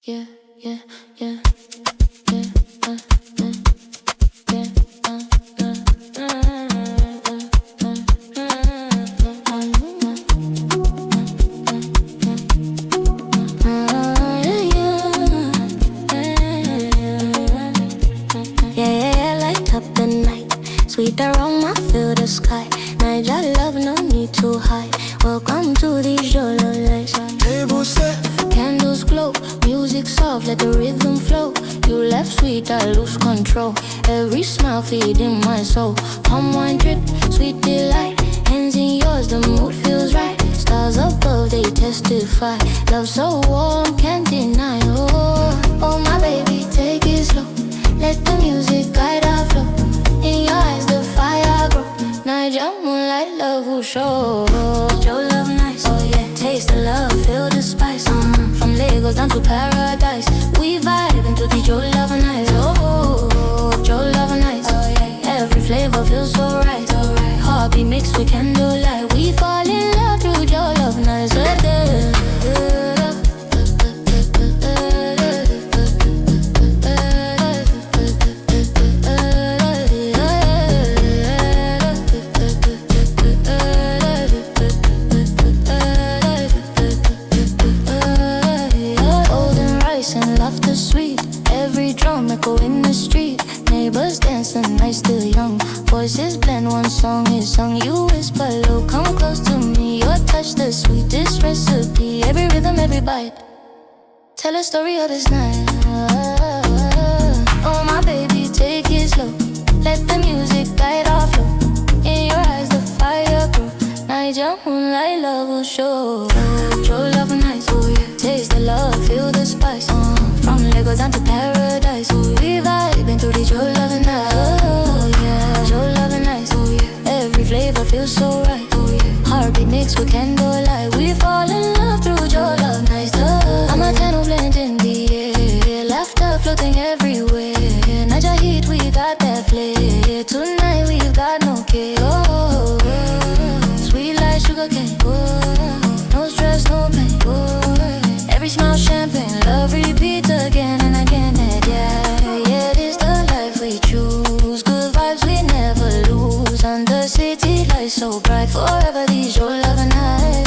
yeah, yeah, yeah, yeah, yeah, yeah, light up the night, sweet aroma fill the sky. Naija love, no need to hide. Welcome to the Jolo lights. Table set, Candles glow, music soft, let the rhythm flow. You left sweet, I lose control. Every smile feeding my soul. Palm wine drip, sweet delight. Hands in yours, the mood feels right. Stars above, they testify. Love so warm, can't deny. Oh my baby, take it slow. Let the music guide our flow. In your eyes, the fire grow. Naija moonlight, love will show. Your love nice, oh yeah. Taste the love, feel the spice. From Lagos down to paradise, we vibe into the Joe Love night. Oh, Joe Love night. Oh yeah, every flavor feels so right. Alright, heartbeat mixed with candlelight. We fall in love through Joe Love nights. Echo in the street, neighbors dancing, night still young. Voices blend, one song is sung. You whisper low, come close to me. Your touch, the sweetest recipe. Every rhythm, every bite, tell a story of this night. Oh my baby, take it slow. Let the music guide our flow. In your eyes, the fire grow. Naija moonlight, love will show. Your love nights, oh yeah. Taste the love, feel the spice. From Lagos down to paradise, we vibe into the Joe Love night. Oh yeah, Joe Love night. Oh yeah, every flavor feels so right. Oh yeah, heartbeat mixed with candlelight. We fall in love through Joe Love nights. Amapiano blend in the air, laughter floating everywhere. Naija heat, we got that flair. Tonight we've got no care. Oh, sweet like sugar cane. Oh, no stress, no pain. Oh, every smile champagne, love repeats again and again. And yeah, this the life we choose. Good vibes we never lose. Under city lights so bright, forever these your love and nights.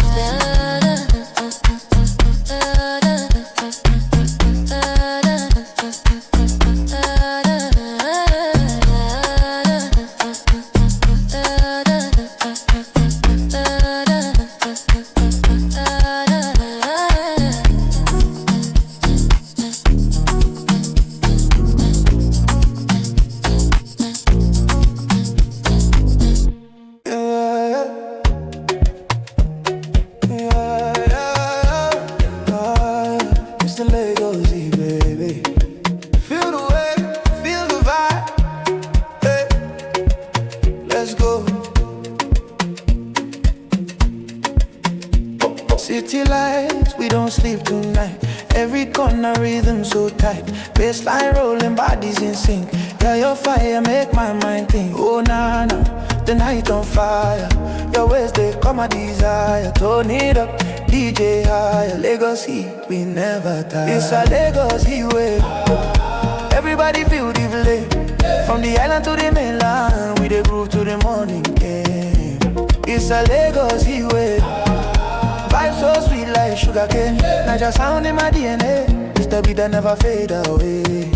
City lights, we don't sleep tonight. Every corner rhythm so tight. Bassline rolling, bodies in sync. Yeah, your fire make my mind think. Oh na na, the night on fire. Your ways they come my desire. Turn it up, DJ higher. Lagos heat, we never tire. It's a Lagos heat wave. Everybody feel the flame. From the island to the mainland, we dey groove to the morning came. It's a Lagos heat wave. Vibe so sweet like sugar cane. Naija sound in my DNA. It's the beat that never fade away.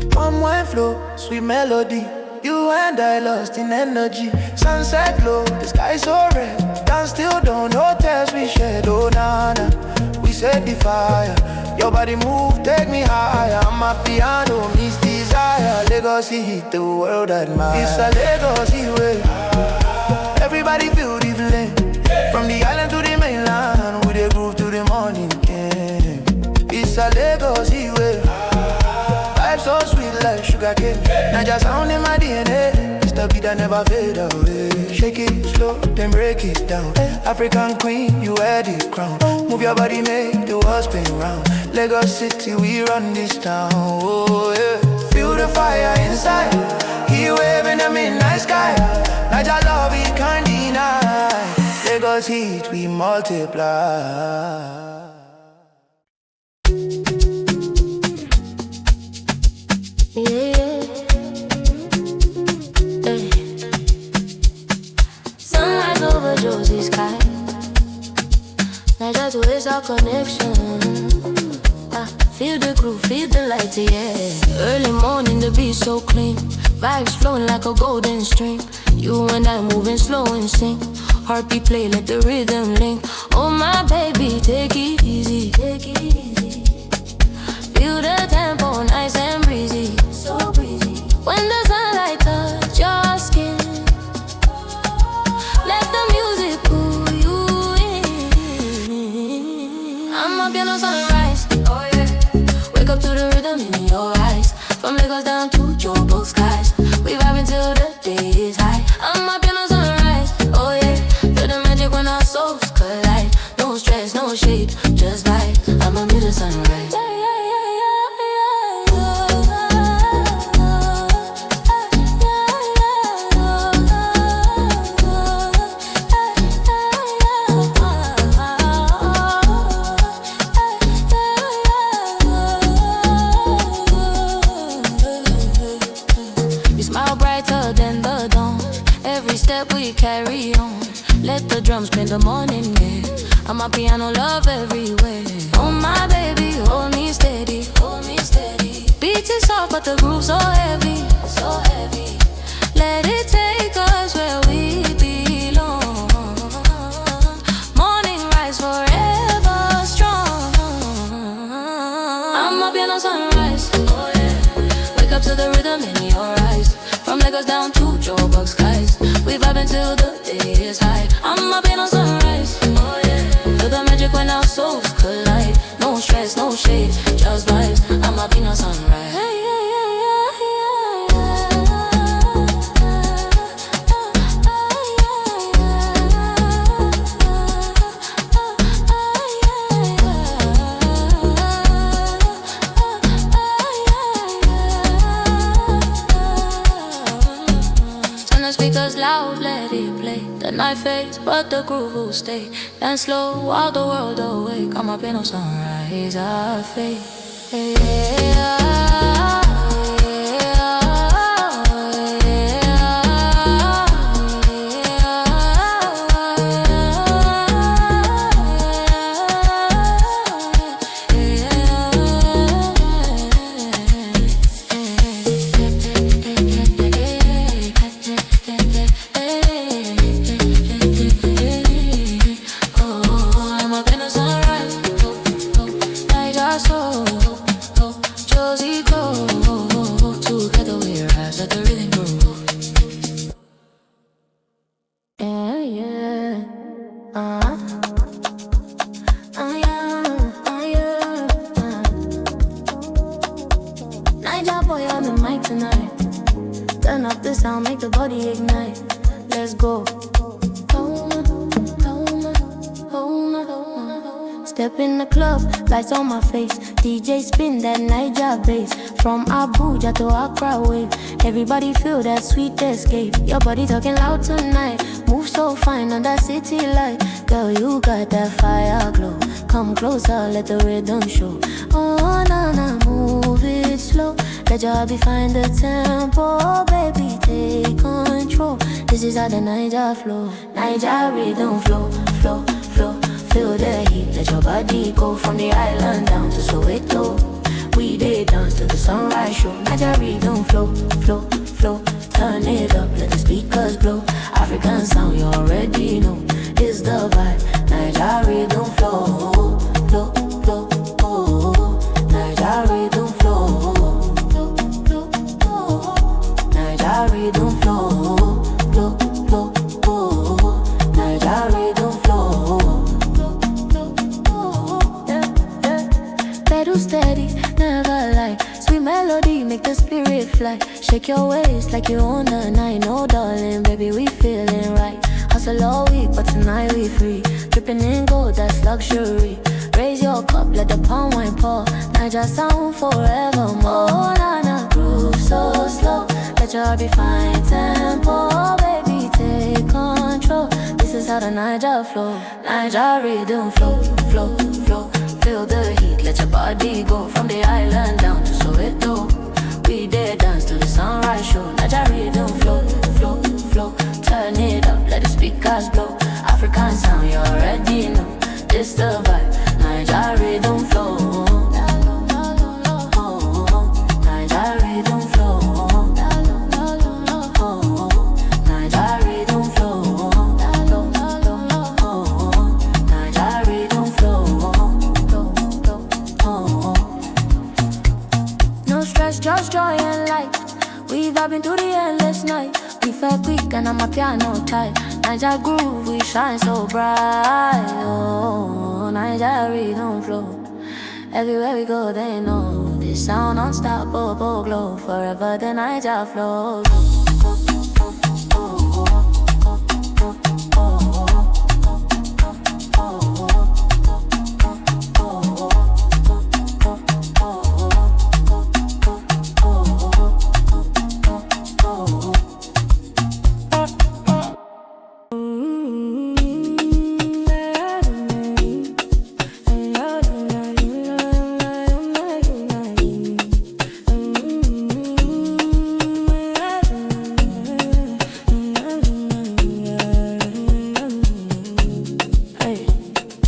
Palm wine flow, sweet melody. You and I lost in energy. Sunset glow, the sky so red. Dance still don't know tears we shed. Oh na na, we set the fire. Your body move, take me higher. Amapiano meets desire. Lagos heat, the world admire. It's a Lagos heat wave. Everybody feel the flame. From the island to the mainland, we dey groove to the morning came. It's a Lagos heat wave. Vibe so sweet like sugar cane. Naija sound in my DNA. It's the beat that never fade away. Shake it slow, then break it down. African queen, you wear the crown. Move your body, make the world spin round. Lagos City, we run this town. Oh yeah, feel the fire inside. Heat wave in the midnight sky. Naija love, we can't deny. Lagos heat, we multiply. direction. Feel the groove, feel the light, yeah. Early morning, the beat so clean. Vibes flowing like a golden stream. You and I moving slow and sync. Heartbeat play, let the rhythm link. Oh my baby, take it easy, take it easy. Feel the tempo, nice and breezy, so breezy. When the sunlight touch your skin, let the music pull you in. Amapiano sunrise, oh yeah. Wake up to the rhythm in your eyes. From Lagos down to Joburg skies, we vibe until the day is high. Amapiano sunrise, oh yeah. Feel the magic when our souls collide. No stress, no shade, just vibe. I'ma be the sunrise. Step we carry on. Let the drums spin the morning, yeah. Amapiano love everywhere. Oh my baby, hold me steady, hold me steady. Beat is soft but the groove so heavy, so heavy. Let it take us where we belong. Morning rise forever strong. Amapiano sunrise, oh yeah. Wake up to the rhythm in your eyes. From Lagos down to Joburg skies, we vibe until the day is high. Amapiano sunrise, oh yeah. Feel the magic when our souls collide. No stress, no shade, just vibes. Amapiano sunrise. Hey, yeah, yeah, yeah, the speakers loud, let it play. The night fades, but the groove will stay. Dance slow while the world awake. Amapiano sunrise, our fate. Hey, yeah. Turn up the sound, make the body ignite. Let's go. Step in the club, lights on my face. DJ spin that Niger bass. From Abuja to Accra wave. Everybody feel that sweet escape. Your body talking loud tonight. Move so fine on that city light. Girl, you got that fire glow. Come closer, let the rhythm show. Oh, na na, move it slow. Let your hubby find the tempo, baby, take control. This is how the Niger flow. Niger rhythm flow, flow, flow. Feel the heat, let your body go. From the island down to Soweto. We did dance to the sunrise show. Niger rhythm flow, flow, flow. Turn it up, let the speakers blow. African sound, you already know. It's the vibe, Niger rhythm flow, flow, flow, oh. Niger rhythm flow. Rhythm flow, flow, flow, oh. Niger rhythm flow, flow, flow, oh. Yeah, yeah. Pedal steady, never lie. Sweet melody, make the spirit fly. Shake your waist like you own the night. No darling, baby, we feeling right. Hustle all week, but tonight we free. Dripping in gold, that's luxury. Raise your cup, let the palm wine pour. Niger sound forevermore. Oh, na na, groove so slow. Let your heart be fine tempo, baby, take control. This is how the Niger flow. Niger rhythm flow, flow, flow. Feel the heat, let your body go. From the island down to Soweto. We did dance to the sunrise show. Niger rhythm flow, flow, flow. Turn it up, let the speakers blow. African sound, you already know. This the vibe, Niger Vibing through the endless night. We felt quick and Amapiano tight. Naija groove, we shine so bright. Oh, Naija rhythm flow. Everywhere we go, they know this sound unstoppable glow. Forever the Naija flows.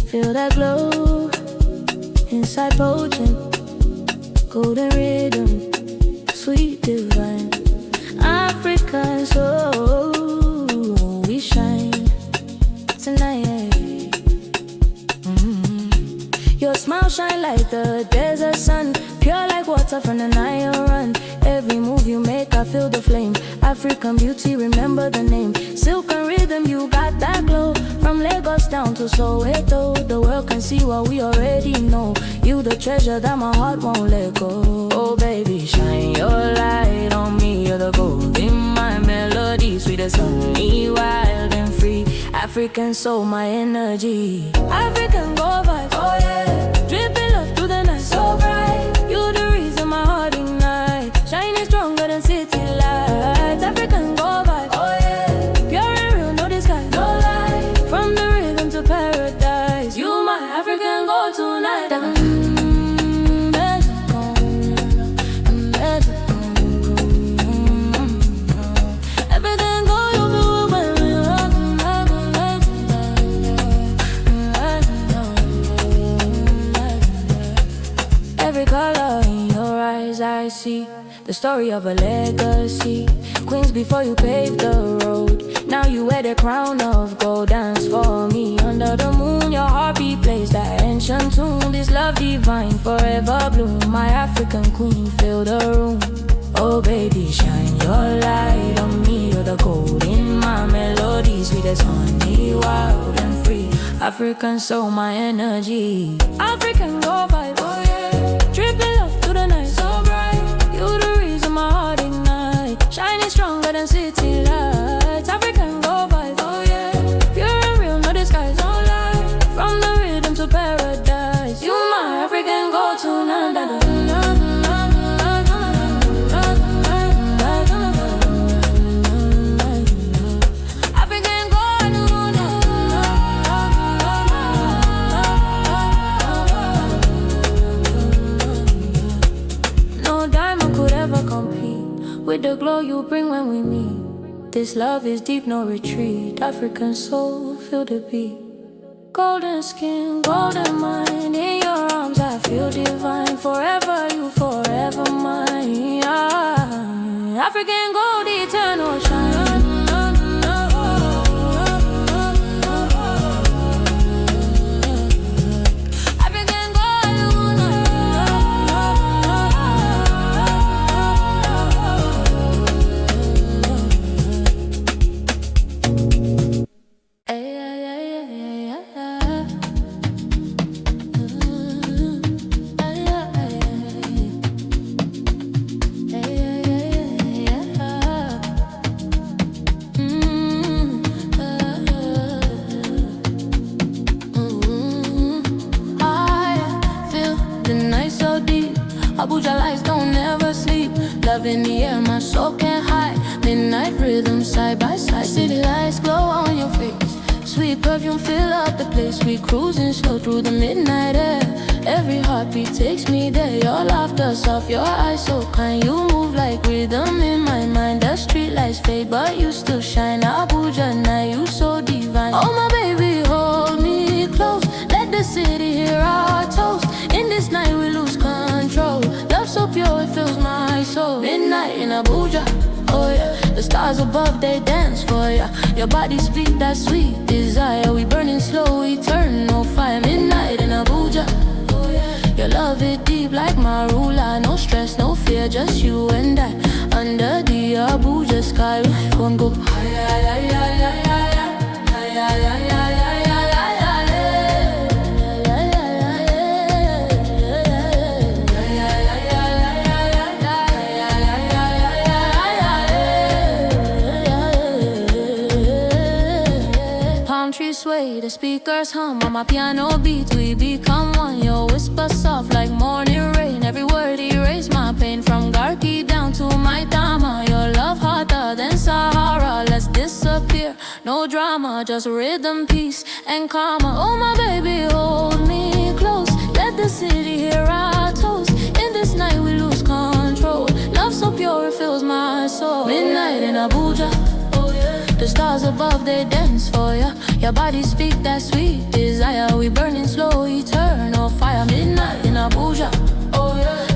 Feel that glow inside potent, golden rhythm, sweet divine. African soul, we shine tonight. Your smile shine like the desert sun, pure like water from the Nile run. Every move you make, I feel the flame. African beauty, remember the name. Silk and rhythm, you got that glow. From Lagos down to Soweto, the world can see what we already know. You the treasure that my heart won't let go. Oh baby, shine your light on me. You're the gold in my melody, sweet as honey, wild and free. African soul, my energy. African go vibe, oh yeah. Dripping love through the night, so bright. You the reason my heart ignite. Shining stronger than city lights. African go vibe, oh yeah. Pure and real, no disguise, no lie. From the rhythm to paradise, you my African go tonight. Every color in your eyes I see the story of a legacy. Queens before you paved the road, now you wear the crown of gold. Dance for me under the moon, your heartbeat plays that ancient tune. This love divine, forever bloom. My African queen, fill the room. Oh baby, shine your light on me. You're the gold in my melody, sweet as honey, wild and free. African soul, my energy. African go vibe, oh yeah. Dripping love through the night, so bright. You the reason my heart ignite. Shining stronger than city lights. African go vibe, oh yeah. Pure and real, no disguise, no lie. From the rhythm to paradise, you my African go tonight. With the glow you bring when we meet. This love is deep, no retreat. African soul, feel the beat. Golden skin, golden mind. In your arms I feel divine. Forever you, forever mine. African gold, eternal shine. Abuja lights don't never sleep. Love in the air, my soul can't hide. Midnight rhythm side by side. City lights glow on your face. Sweet perfume fill up the place. We cruising slow through the midnight air. Every heartbeat takes me there. Your laughter soft, your eyes so kind. You move like rhythm in my mind. The street lights fade, but you still shine. Abuja night, you so divine. Oh my baby, hold me close. Let the city hear our toast. In this night we lose control. Love so pure it fills my soul. Midnight in Abuja, oh yeah. The stars above they dance for ya. Your body speak that sweet desire. We burning slow, eternal fire. Midnight in Abuja, oh yeah. Your love it deep like Marula. No stress, no fear, just you and I. Under the Abuja sky. One go. Palm trees sway, the speakers hum. Amapiano beat, we become one. Your whisper soft like morning rain. Every word erase my pain. From Garki down to my Dama. Your love hotter than Sahara. Let's disappear, no drama, just rhythm, peace, and karma. Oh my baby, hold me close. Let the city hear our toast. In this night we lose control. Love so pure it fills my soul. Midnight in Abuja. The stars above, they dance for ya. Your body speak that sweet desire. We burning slow, eternal fire. Midnight in Abuja.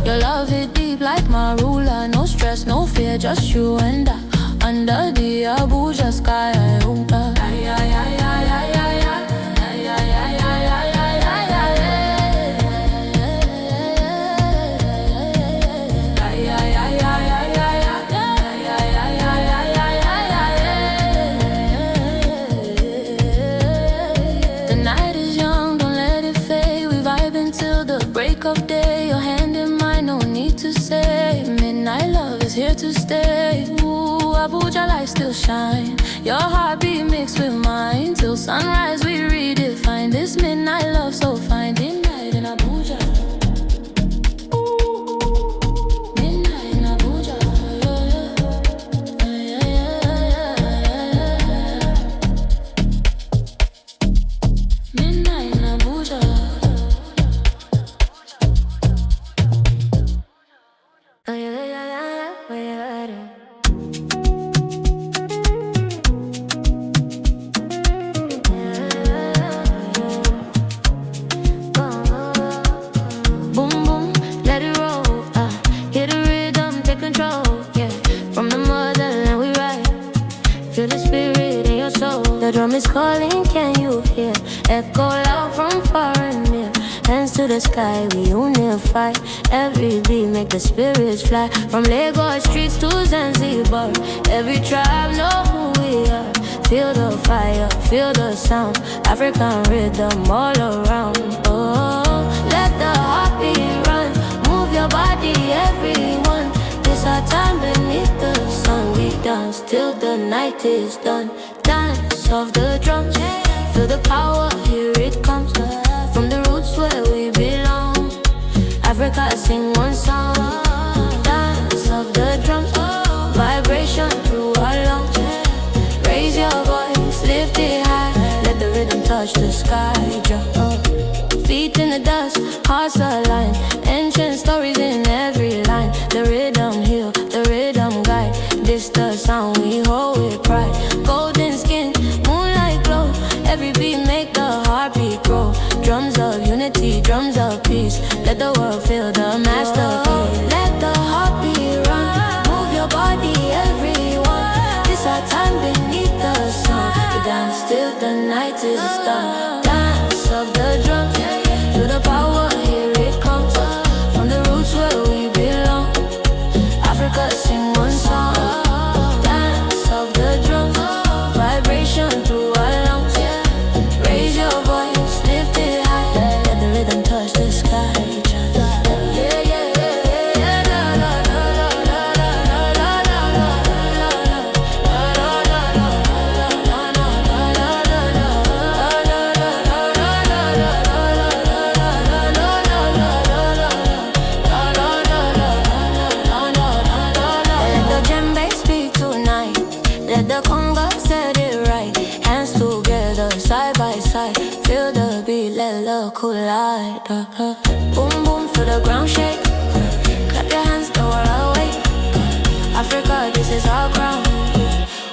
Your love hit deep like Marula. No stress, no fear, just you and I. Under the Abuja sky. Of day, your hand in mine, no need to say. Midnight love is here to stay. Ooh, Abuja lights still shine. Your heartbeat mixed with mine. Till sunrise we redefine this midnight love so fine. Midnight in Abuja. Midnight in Abuja. Midnight in Abuja. The drum is calling, can you hear? Echo loud from far and near. Hands to the sky, we unify. Every beat make the spirits fly. From Lagos streets to Zanzibar. Every tribe know who we are. Feel the fire, feel the sound. African rhythm all around. Oh, let the heartbeat run. Move your body, everyone. This our time beneath the sun. We dance till the night is done. Dance of the drums, feel the power, here it comes. From the roots where we belong, Africa sing one song. Dance of the drums, vibration through our lungs. Raise your voice, lift it high, let the rhythm touch the sky. Jump, feet in the dust, hearts aligned. Ancient stories in every line. The rhythm heal, the rhythm guide. This the sound we hold with pride. Golden skin, moonlight glow. Every beat make the heartbeat grow. Drums of unity, drums of peace. Let the world feel the masterpiece. Let the heartbeat run. Move your body, everyone. This our time beneath the sun. We dance till the night is done. Dance of the drums, feel the power, here it comes. From the roots where we belong, Africa sing one song. Dance of the drums, vibration through our lungs. Raise your voice, lift it high, let the rhythm touch the sky. Let the conga set it right. Hands together, side by side. Feel the beat, let love collide. Boom, boom, feel the ground shake. Clap your hands, the world awake. Africa, this is our crown.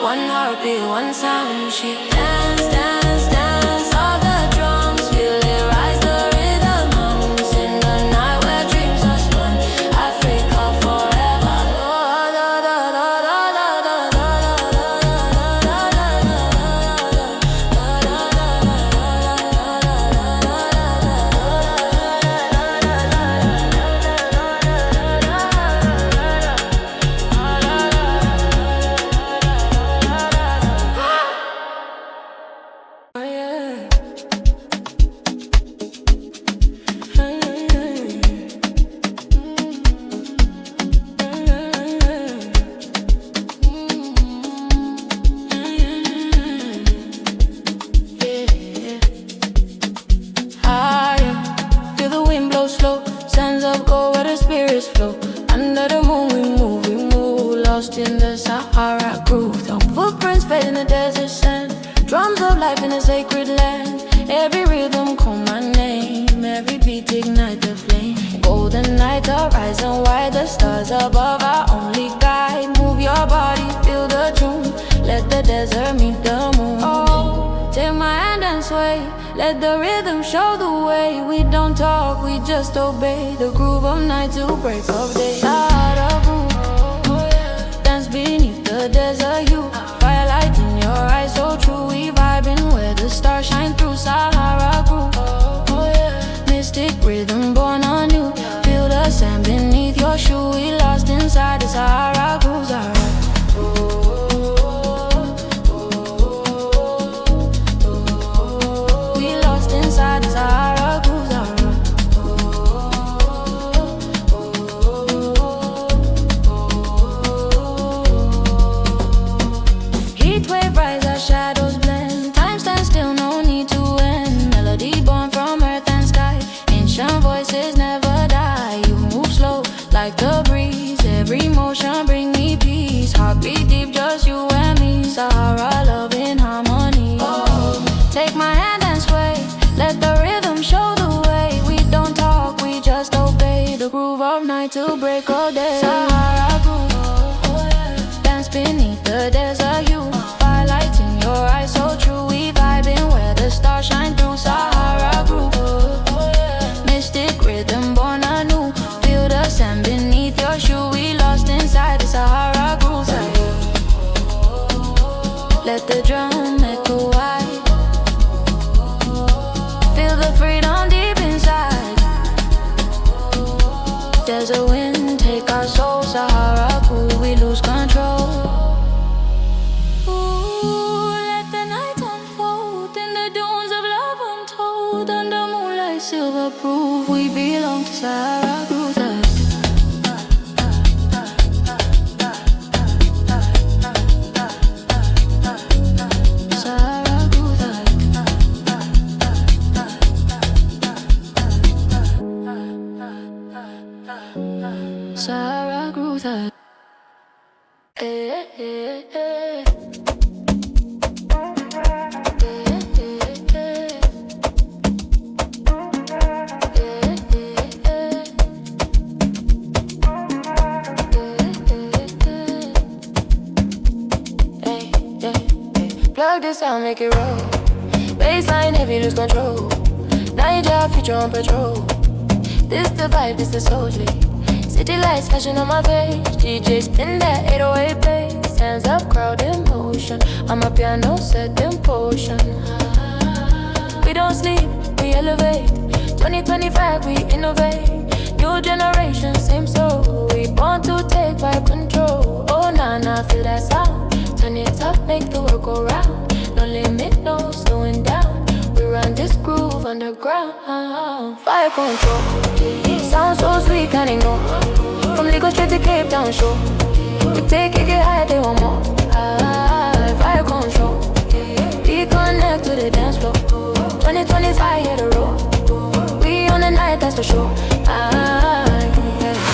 One heartbeat, one sound. She dance, dance, dance. All the drums, feel it rise, the rhythm hums. In the night where dreams are spun. Africa forever. of gold where the spirits flow. Under the moon we move, lost in the Sahara groove. Our footprints fade in the desert sand, drums of life in a sacred land. Every rhythm call my name, every beat ignite the flame. Golden night, horizon wide, the stars above our only guide. Move your body, feel the tune, let the desert meet the moon. Oh, take my hand and sway, let the rhythm show the way. We don't talk, we just obey the groove of night to break of day. Sahara groove, dance beneath the desert hue. Firelight in your eyes, so true. We vibing where the stars shine through. Sahara groove, mystic rhythm born anew. Feel the sand beneath your shoe. We lost inside the Sahara groove. We lost inside the Sahara groove. Heat wave rise, our shadows blend. Time stands still, no need to end. Melody born from earth and sky. Ancient voices never die. You move slow like the breeze. Every motion bring me peace. Heartbeat deep, just you and me. Sahara love in harmony. Oh, take my hand and sway, let the rhythm show the way. We don't talk, we just obey the groove of night to break all day. Sahara groove, dance beneath the desert hue. Firelight in your eyes, so true. We vibing where the stars shine through. Sahara groove, mystic rhythm born anew. Feel the sand beneath your shoe. We lost inside the Sahara groove. Let the drum echo wide. Feel the freedom deep inside. Desert wind take our soul. Sahara groove, we lose control. Ooh, let the night unfold in the dunes of love untold. Under moonlight, silver proof we belong to Sahara groove. Sahara groove. Sahara groove. Eh, eh, eh. Plug this sound, make it roll. Baseline heavy, lose control. Niger, future on patrol. This the vibe, this the soul sleep. City lights flashing on my face. DJ spin that 808 bass. Hands up, crowd in motion. Amapiano set in potion. We don't sleep, we elevate. 2025, we innovate. New generation, same soul. We born to take vibe control. Oh, nah, feel that sound. Turn it up, make the world go round. No limit, no slowing down. We run this groove underground. Fire control. Sound so sweet, can't ignore. From Lagos straight to Cape Town, show. We take it, get high, they want more. Fire control. We connect to the dance floor. 2025, hit the road. We on the night, that's for sure.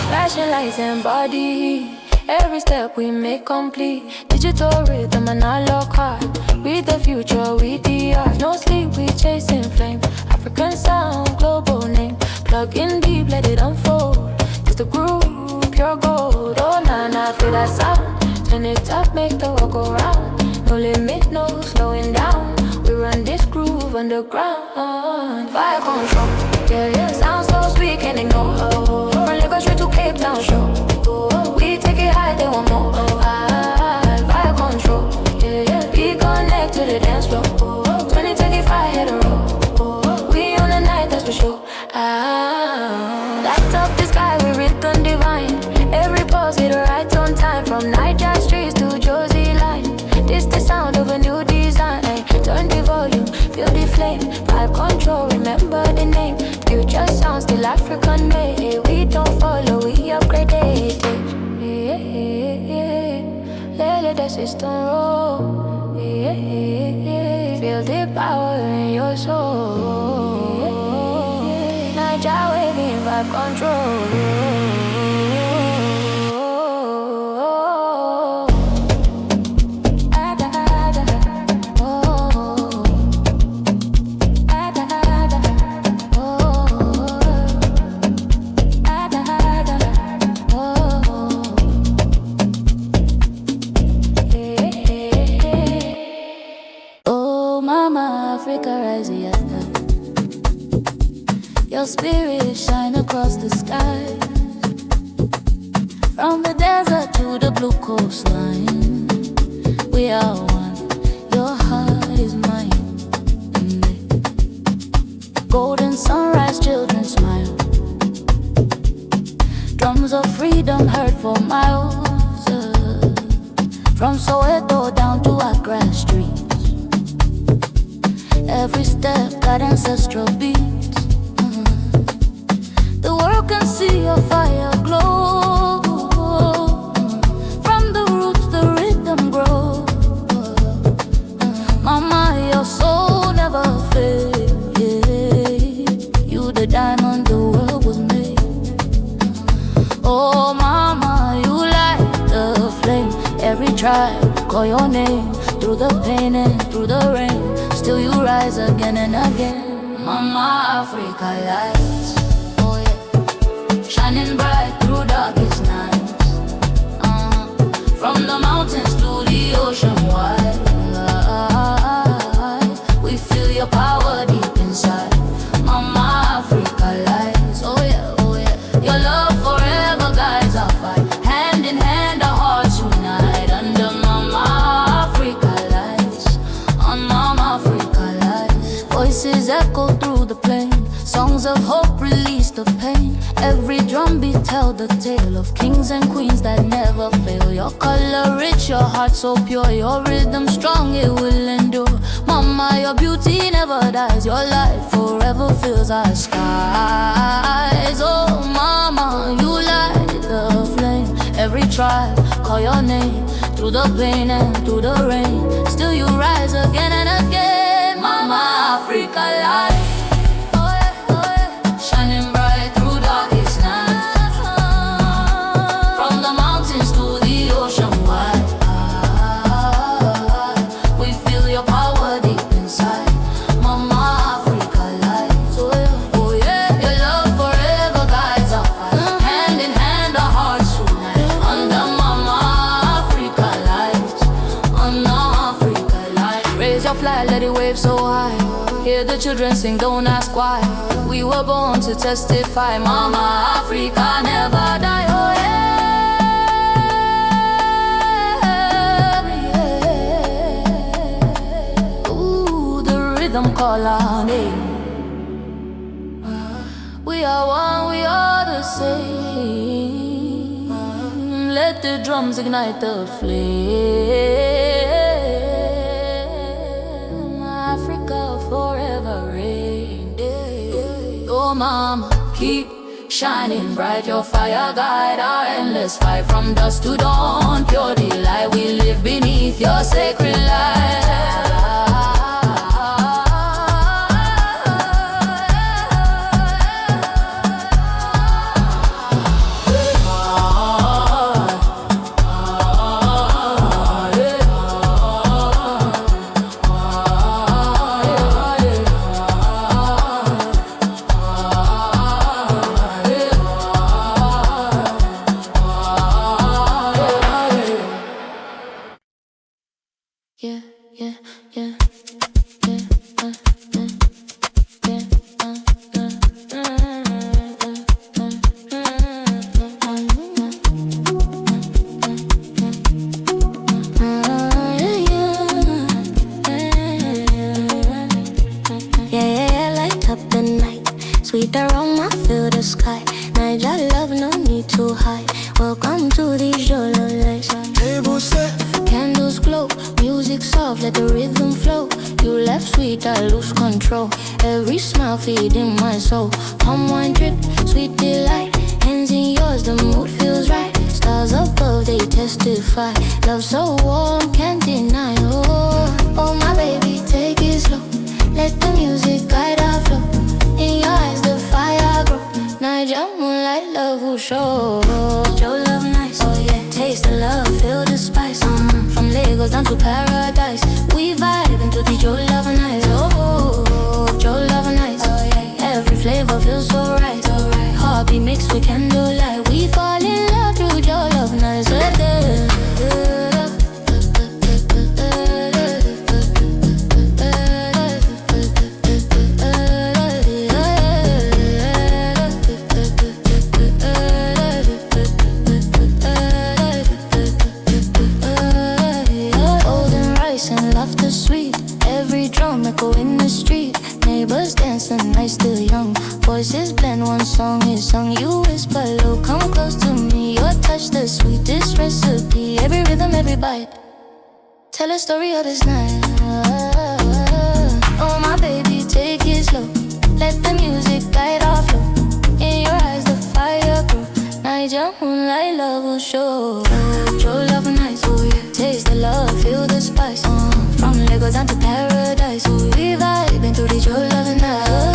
Flashing lights and body. Every step we make complete. Digital rhythm and analog heart. We the future, we the art. No sleep, we chasing flame. African sound, global name. Plug in deep, let it unfold. It's the groove, pure gold. Oh, nah, feel that sound. Turn it up, make the world go round. No limit, no slowing down. We run this groove underground. Fire control, yeah. Sound so sweet, can't ignore. From Lagos straight to Cape Town, show. We take it high, they want more. Fire control, yeah. We connect to the dance floor. 2025, hit the road. We on the night, that's for sure. Light up the sky with rhythm divine. Every pulse hit right on time. From Niger streets to Josie line. This the sound of a new design. Turn the volume, feel the flame. Vibe control, remember the name. Future sound still African made. We don't follow, we upgraded. Let the system roll. Feel the power in your soul. Niger waving, vibe got control. Your spirit shine across the sky, from the desert to the blue coastline. We are one, your heart is mine. Golden sunrise, children smile. Drums of freedom heard for miles, from Soweto down to Accra streets. Every step got ancestral beats. The world can see your fire glow. From the roots the rhythm grows. Mama, your soul never fades. You the diamond the world was made. Oh mama, you light the flame. Every tribe call your name. Through the pain and through the rain, still you rise again and again. Mama, Africa lights, shining bright through darkest nights. From the mountains to the ocean wide, we feel your power deep inside. Mama, Africa lights, oh yeah, oh yeah. Your love forever guides our fight. Hand in hand our hearts unite. Under Mama, Africa lights, on Mama, Africa lights. Voices echo through the plain, songs of hope release the pain. Every drumbeat tell the tale of kings and queens that never fail. Your color rich, your heart so pure, your rhythm strong, it will endure. Mama, your beauty never dies, your light forever fills our skies. Oh mama, you light the flame. Every tribe call your name. Through the pain and through the rain, still you rise again and again. Mama, Africa light, shining bright through darkest nights. From the mountains to the ocean wide, we feel your power deep inside. Mama, Africa lights, oh yeah, oh yeah. Your love forever guides our fight. Hand in hand our hearts unite. Under Mama, Africa lights, under Africa lights. Raise your flag, let it wave so high. Hear the children sing, don't ask why. We were born to testify. Mama, Africa never die. Oh yeah, yeah. Ooh, the rhythm call our name. We are one, we are the same. Let the drums ignite the flame. Africa forever reign. Oh mama, keep shining bright. Your fire guide our endless fight. From dusk to dawn, pure delight. We live beneath your sacred light. Yeah, yeah, yeah, yeah, yeah, light up the night. Sweet aroma, fill the sky. Naija love, no need to hide. Welcome to these Jolo lights. Table set, Candles glow, music soft, let the rhythm flow. You left sweet, I lose control. Every smile feeding my soul. Palm wine drip, sweet delight. Hands in yours, the mood feels right. Stars above, they testify. Love so warm, can't deny. Oh, oh my baby, take it slow. Let the music guide our flow. In your eyes, the fire grow. Naija level show. Your love nice, oh yeah. Taste the love, feel the spice. From Lagos down to paradise, we vibe into the your love nice. Oh, your love nice, oh yeah. Every flavor feels so right, alright. Heartbeat mixed with candlelight, we fall in love through your love nice. Still young, voices blend, one song is sung. You whisper low, come close to me. Your touch the sweetest recipe. Every rhythm, every bite, tell a story of this night. Oh my baby, take it slow. Let the music guide our flow. In your eyes the fire grow. Night your moonlight love will show. Your love nice, oh yeah. Taste the love, feel the spice. From Lagos down to paradise, oh we vibe into the your love night.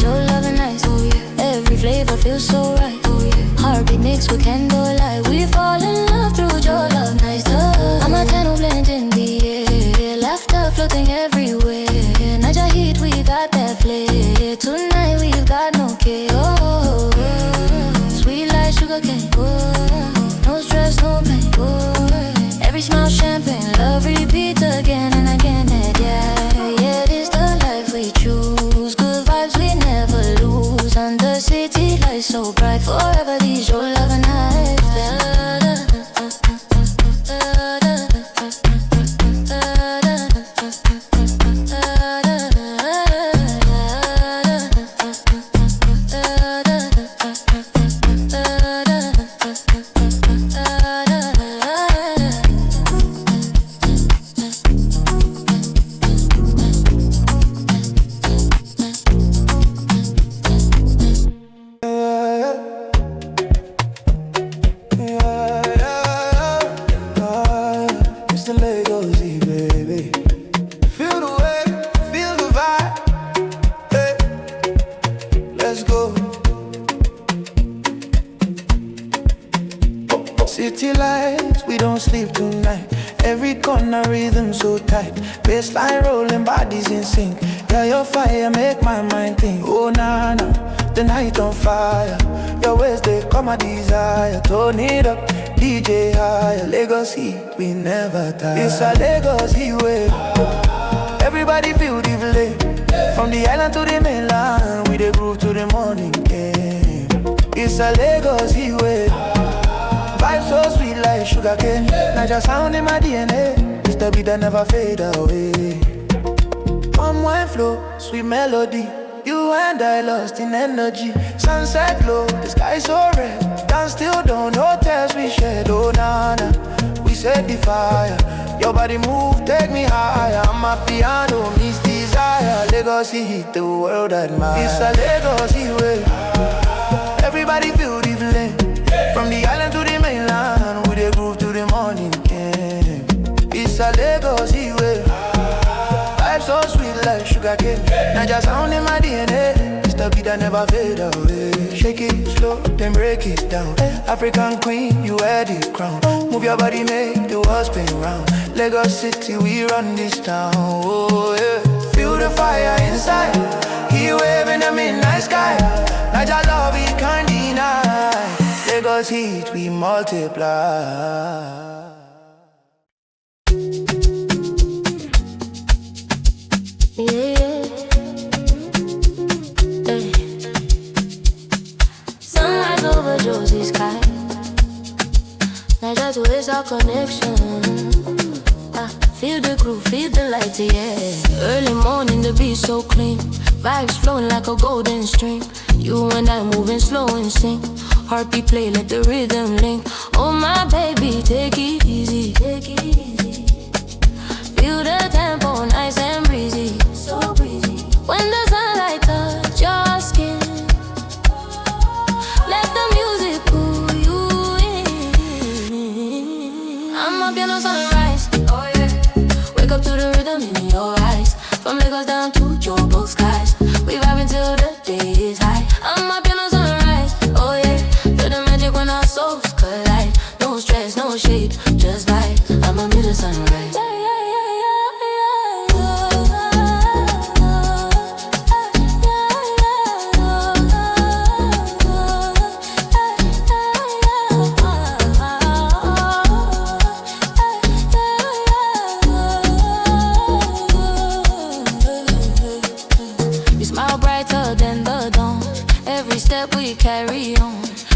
Your love is nice, oh yeah. Every flavor feels so right, oh yeah. Heartbeat mixed with candlelight, we fall in love through your love nice. Amapiano blend in the air, laughter floating everywhere. Naija heat, we got that flair. Tonight we've got no care. Oh, sweet like sugar cane. Oh, no stress, no pain. Oh, every smile champagne, love repeats again and again. And yeah, this the life we choose. Under city lights so bright, forever these your love and City lights, we don't sleep tonight. Every corner rhythm so tight. Bassline rolling, bodies in sync. Yeah, your fire make my mind think. Oh na na, the night on fire. Your ways they come a desire. Turn it up, DJ higher. Lagos heat, we never tire. It's a Lagos heat wave. Everybody feel the flame. From the island to the mainland, we dey groove to the morning came. It's a Lagos heat wave. Vibe so sweet like sugar cane. Naija sound in my DNA. It's the beat that never fade away. Palm wine flow, sweet melody. You and I lost in energy. Sunset glow, the sky so red. Dance still don't know tears we shed. Oh na na, we set the fire. Your body move, take me higher. Amapiano meets desire. Lagos heat, the world admire. It's a Lagos heat wave. Everybody feel the flame. From the island to the mainland, we dey groove to the morning came. It's a Lagos heat wave. Vibe so sweet like sugar cane. Naija sound in my DNA. It's the beat that never fade away. Shake it slow, then break it down. African queen, you wear the crown. Move your body, make the world spin round. Lagos City, we run this town. Oh yeah. Feel the fire inside. Heat wave in the midnight sky. Naija love, we can't deny. Lagos heat, we multiply. Yeah. Hey. Sunrise over Josie sky. Naija to is our connection. Feel the groove, feel the light, yeah. Early morning, the beat so clean. Vibes flowing like a golden stream. You and I moving slow and sync. Heartbeat play, let the rhythm link. Oh my baby, take it easy, take it easy. Feel the tempo, nice and breezy, so breezy. When the sunlight touch your skin, let the music pull you in. Amapiano sunrise, oh yeah. Wake up to the rhythm in your eyes. From Lagos down to Joburg skies, we vibe until the day is high. Amapiano sunrise, oh yeah.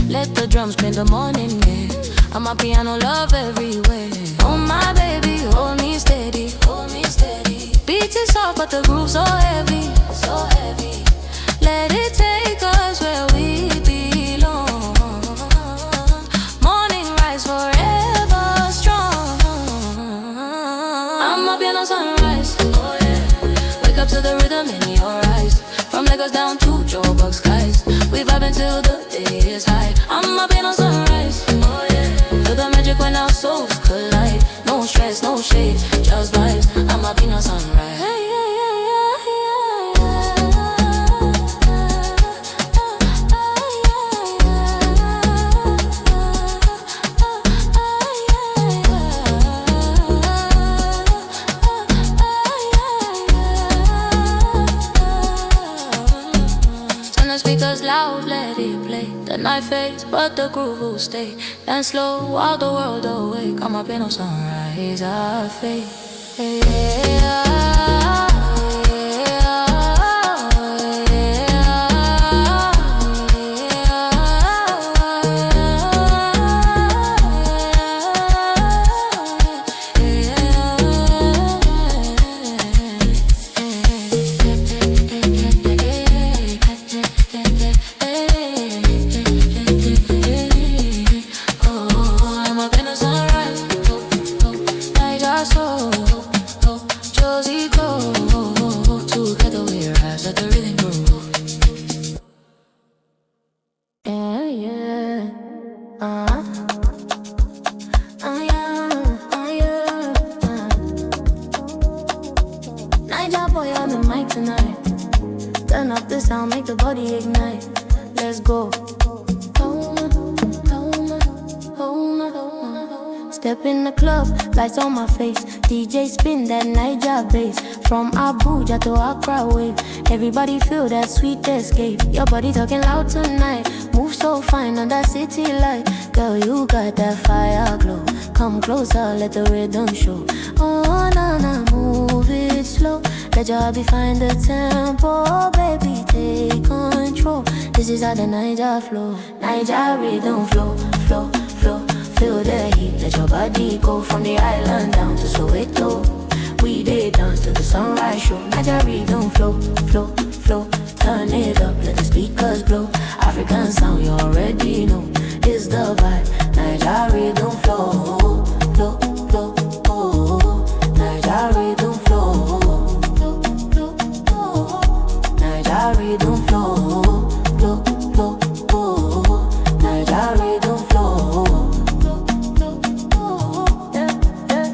Let the drums play the morning, yeah. Amapiano love everywhere. Oh my baby, hold me steady, hold me steady. Beat is soft but the groove so heavy, so heavy. Let it take us where we belong. Morning rise forever strong. Amapiano sunrise, oh yeah. Wake up to the rhythm in your eyes. From Lagos down to Joburg skies, we vibe until the day is high. Amapiano sunrise, oh yeah. Feel the magic when our souls collide. No stress, no shade, just vibes. Amapiano sunrise. Hey, yeah, yeah, yeah, yeah. Turn the speakers loud, let it play. The night fades, but the groove will stay. Dance slow while the world awake. Amapiano sunrise, our fate. Hey, yeah. Turn up the sound, make the body ignite. Let's go. Step in the club, lights on my face. DJ spin that Niger bass. From Abuja to Accra wave. Everybody feel that sweet escape. Your body talking loud tonight. Move so fine under city light. Girl, you got that fire glow. Come closer, let the rhythm show. Oh, na na, move it slow. Let your body find the tempo. Baby, take control. This is how the Niger flow. Niger rhythm flow, flow, flow. Feel the heat, let your body go. From the island down to Soweto. We did dance to the sunrise show. Niger rhythm flow, flow, flow. Turn it up, let the speakers blow. African sound, you already know. It's the vibe. Niger rhythm flow, flow, flow, oh. Niger rhythm flow, flow, flow, oh. Niger rhythm flow, flow, flow, oh. Niger rhythm flow, flow, flow, oh. Yeah, yeah.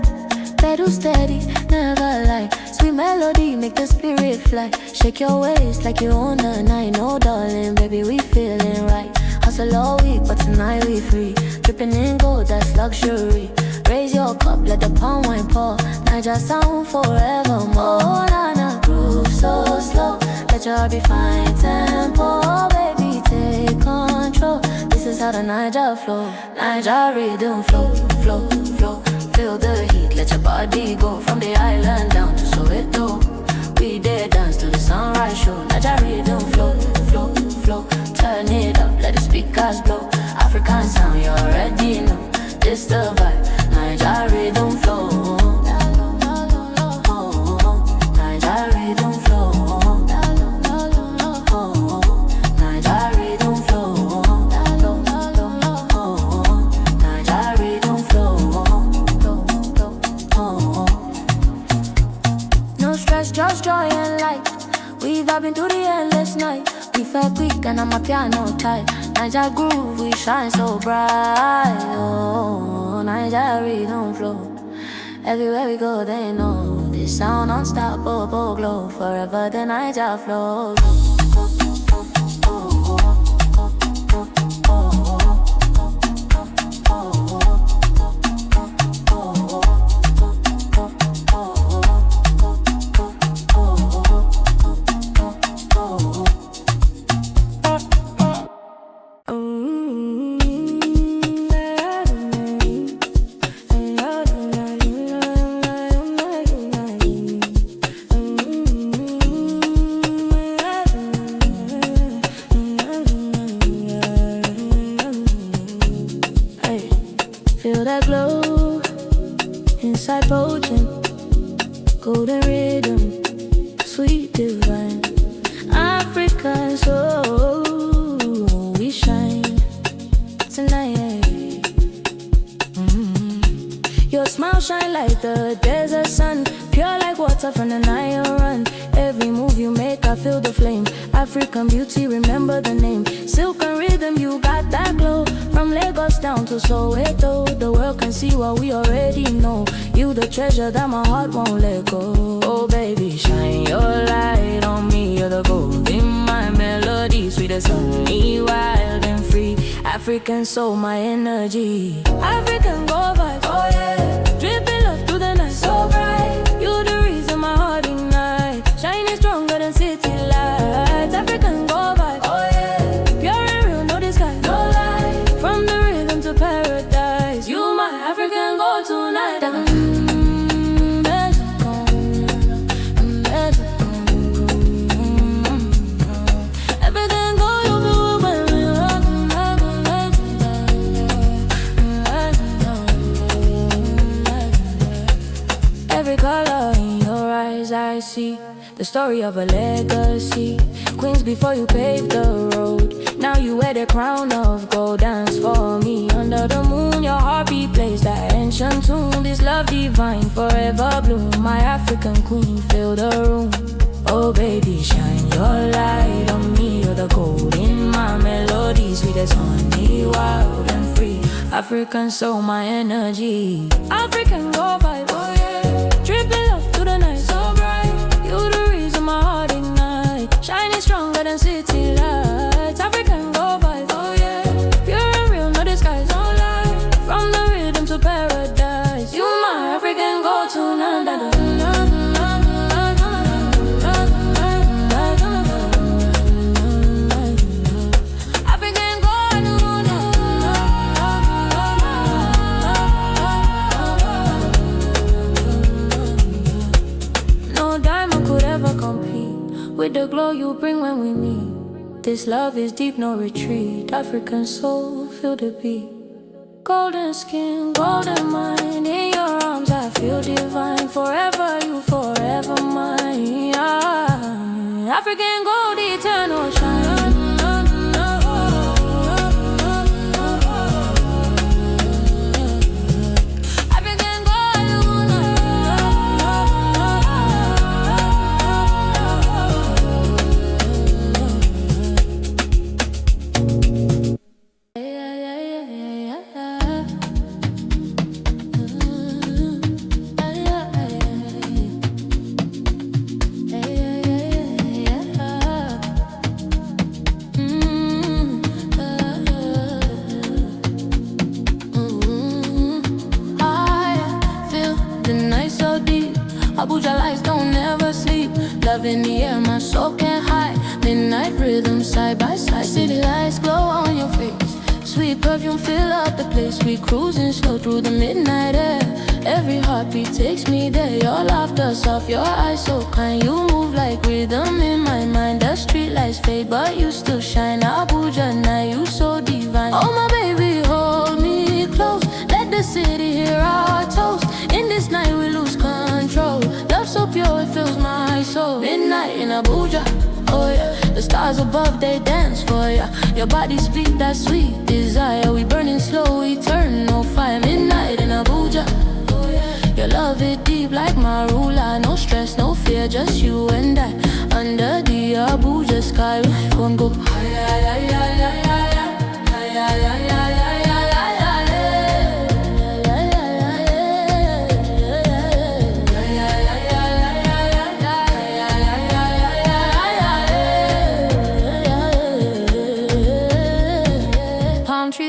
Pedal steady, never lie. Sweet melody, make the spirit fly. Shake your waist like you own the night. No darling, baby, we feeling right. Hustle all week, but tonight we free. Dripping in gold, that's luxury. Raise your cup, let the palm wine pour. Niger sound forevermore. Oh, na na, groove so slow. Let your heart be fine tempo. Baby, take control. This is how the Niger flow. Niger rhythm flow, flow, flow. Feel the heat, let your body go. From the island down to Soweto. We did dance to the sunrise show. Niger rhythm flow, flow, flow. Turn it up, let the speakers blow. African sound, you already know. This the vibe, Niger rhythm flow. Niger rhythm flow. Niger rhythm flow. Niger rhythm flow. No stress, just joy and light. We vibing through the endless night. We felt quick and Amapiano tight. Niger groove, we shine so bright. Oh, Niger rhythm flow. Everywhere we go, they know this sound unstoppable glow. Forever the Niger flow. Feel that glow inside potent, golden rhythm, sweet divine. African soul, we shine tonight. Your smile shine like the desert sun, pure like water from the Nile run. Every move you make, I feel the flame. African beauty, remember the name. Silk and rhythm, you got that glow. From Lagos down to Soweto, the world can see what we already know. You the treasure that my heart won't let go. Oh baby, shine your light on me. You're the gold in my melody, sweet as honey, wild and free. African soul, my energy. African go vibe, oh yeah. Dripping love through the night, so bright. You the reason my heart ignite. Shining stronger than city lights. African go vibe, oh yeah. Pure and real, no disguise, no lie. From the rhythm to paradise, you my African go tonight. Every color in your eyes I see the story of a legacy. Queens before you paved the road, now you wear the crown of gold. Dance for me under the moon, your heartbeat plays that ancient tune. This love divine, forever bloom. My African queen, fill the room. Oh baby, shine your light on me. You're the gold in my melody, sweet as honey, wild and free. African soul, my energy. African go vibe, oh yeah. Dripping love through the night, so bright. You the reason my heart ignite. Shining stronger than city lights. African go vibe, oh yeah. Pure and real, no disguise, no lie. From the rhythm to paradise, you my African go tonight. With the glow you bring when we meet. This love is deep, no retreat. African soul, feel the beat. Golden skin, golden mind. In your arms I feel divine. Forever you, forever mine. African gold, eternal shine. Abuja lights don't never sleep. Love in the air, my soul can't hide. Midnight rhythm side by side. City lights glow on your face. Sweet perfume fill up the place. We cruising slow through the midnight air. Every heartbeat takes me there. Your laughter soft, your eyes so kind. You move like rhythm in my mind. The street lights fade, but you still shine. Abuja night, you so divine. Oh my baby, hold me close. Let the city hear our toast. In this night we lose control. Love so pure, it fills my soul. Midnight in Abuja, oh yeah. The stars above, they dance for ya. Your body speak that sweet desire. We burning slow, eternal fire. Midnight in Abuja, oh yeah. Your love it deep like Marula. No stress, no fear, just you and I. Under the Abuja sky, we gon' go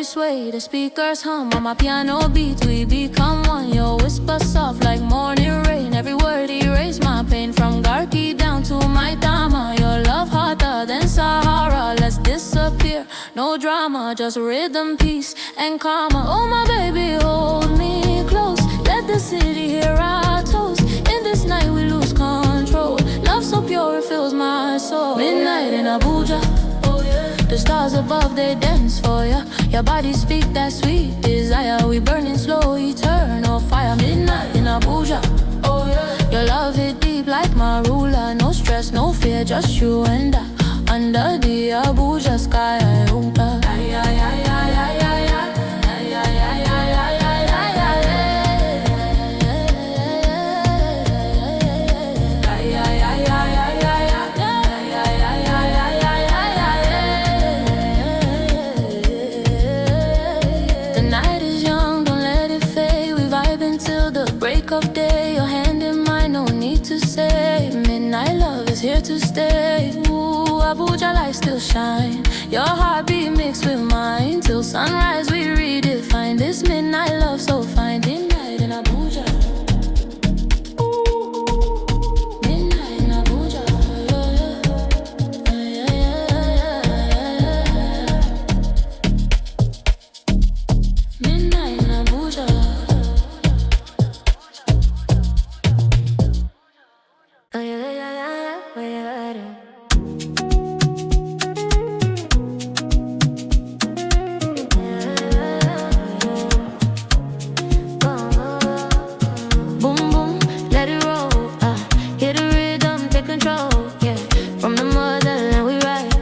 sway, the speakers hum. Amapiano beats, we become one. Your whisper soft like morning rain. Every word erase my pain. From Garki down to my Dama. Your love hotter than Sahara. Let's disappear, no drama. Just rhythm, peace, and karma. Oh my baby, hold me close. Let the city hear our toast. In this night we lose control. Love so pure, it fills my soul. Midnight in Abuja, oh yeah. The stars above, they dance for ya. Your body speak that sweet desire. We burning slow, eternal fire. Midnight in Abuja. Oh yeah. Your love hit deep like Marula. No stress, no fear, just you and I. Under the Abuja sky. The night is young, don't let it fade. We vibe until the break of day. Your hand in mine, no need to say. Midnight love is here to stay. Ooh, Abuja lights still shine. Your heartbeat mixed with mine. Till sunrise we redefine this midnight love so fine. Midnight in Abuja. Midnight in Abuja. Midnight in Abuja. Boom boom, let it roll. Hear the rhythm, take control. Yeah, from the motherland we ride.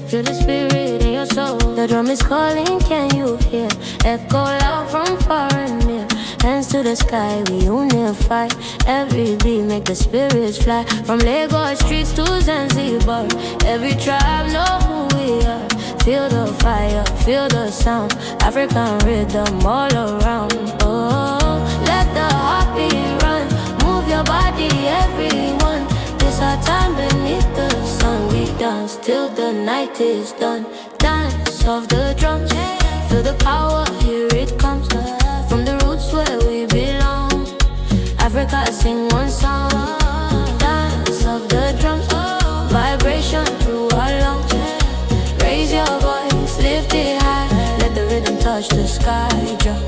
Feel the spirit in your soul. The drum is calling, can you hear? Echo loud from far and near. Hands to the sky, we unify. Every beat make the spirits fly. From Lagos streets to Zanzibar, every tribe know who we are. Feel the fire, feel the sound. African rhythm all around. Oh, let the heartbeat run. Move your body, everyone. This our time beneath the sun. We dance till the night is done. Dance of the drums. Feel the power, here it comes. From the roots where we belong. Africa, sing one song. Dance of the drums. Vibration through our lungs. Raise your voice, lift it high. Let the rhythm touch the sky. Jump.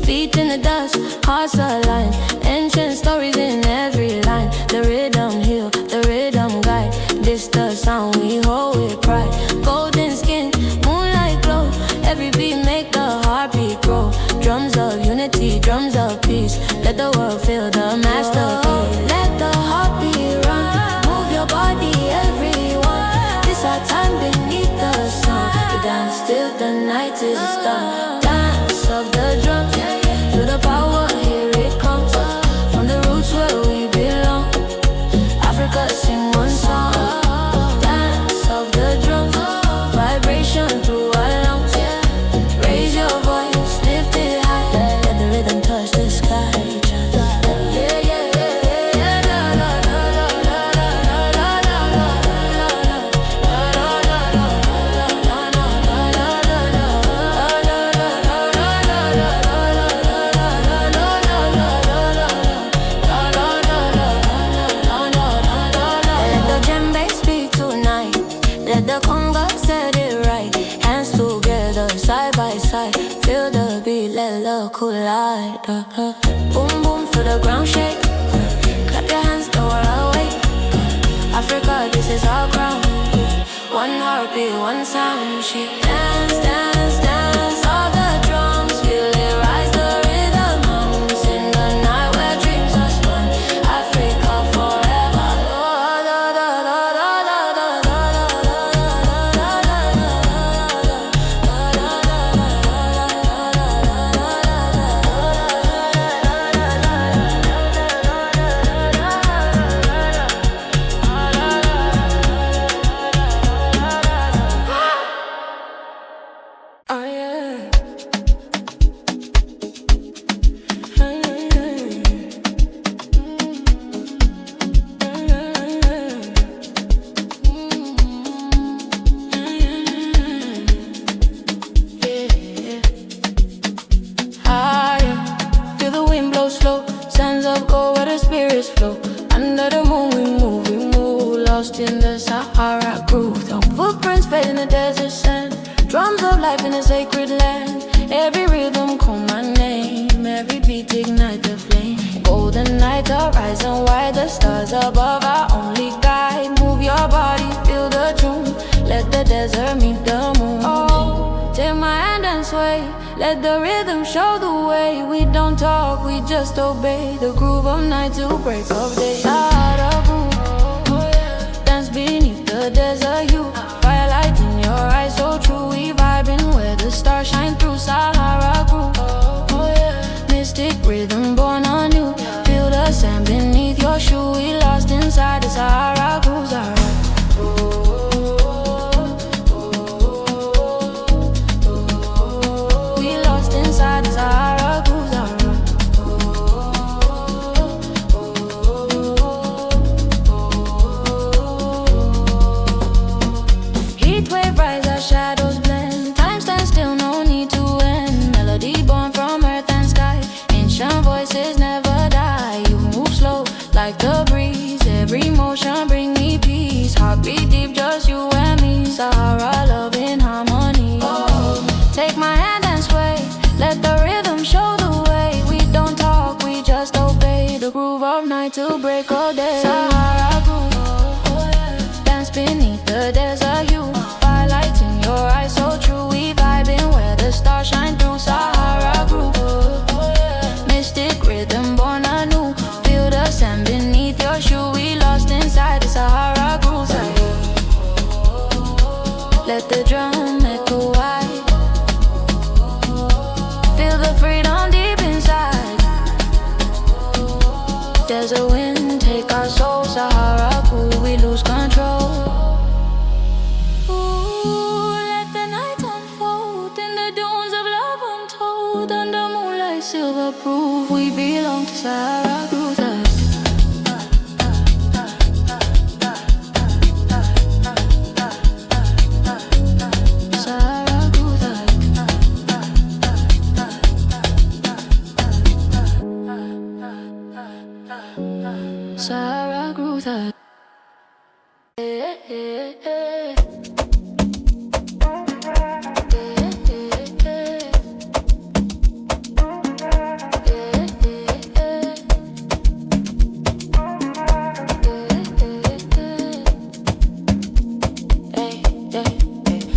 Feet in the dust, hearts align. Ancient stories in every line. The rhythm heal, the rhythm guide. This the sound we hold with pride. Golden skin, moonlight glow. Every beat make the heartbeat grow. Drums of unity, drums of peace. Let the world feel the masterpiece. Let the heartbeat run. Move your body, everyone. This our time beneath the sun. We dance till the night is done. Dance of the drums. Feel the power, here it comes. From the roots where we belong. Africa, sing one song. Dance of the drums. Vibration through our lungs. Raise your voice, lift it high. Let the rhythm touch the sky. Yeah, yeah, yeah, yeah. La, la, la, la, la, la, la, la, Let the djembe speak tonight. Let the conga set it right. Hands together, side by side. Feel the beat, let love collide. Boom boom, feel the ground shake. Clap your hands, the world awake. Africa, this is our ground. One heartbeat, one sound. She dance, dance, dance. All the drums, feel it rise. The rhythm hums in the night where dreams are spun. Africa forever. Oh, da, da, da, da, da, da, da, oh yeah. Higher, feel the wind blow slow. Sands of gold where the spirits flow. Under the moon we move. Lost in the Sahara groove. The footprints fade in the desert sand. Drums of life in a sacred land. Every rhythm call my name. Every beat ignite the flame. Golden night horizon wide. The stars above our only guide. Move your body, feel the tune. Let the desert meet the moon. Oh, take my hand and sway. Let the rhythm show the way. We don't talk, we just obey the groove of night to break of day. Sahara groove, dance beneath the desert hue. Firelight in your eyes, so true. We vibing where the stars shine through. Sahara groove, mystic rhythm born anew. Feel the sand beneath your shoe. We lost inside the Sahara groove. Like the breeze, every motion bring me peace. Heartbeat deep, just you and me. Sahara love in harmony. Take my hand and sway. Let the rhythm show the way. We don't talk, we just obey the groove of night to break all day. Sahara groove, dance beneath the desert hue. Firelight in your eyes, so true. We vibing where the stars shine through. Sahara groove, mystic rhythm born anew. Feel the sand beneath your shoe. We lost inside the Sahara groove. Let the drum echo wide. Feel the freedom deep inside. Desert wind take our soul. Sahara groove, we lose control. Ooh, let the night unfold in the dunes of love untold. Under moonlight, silver proof, we belong to Sahara groove. Sahara groove.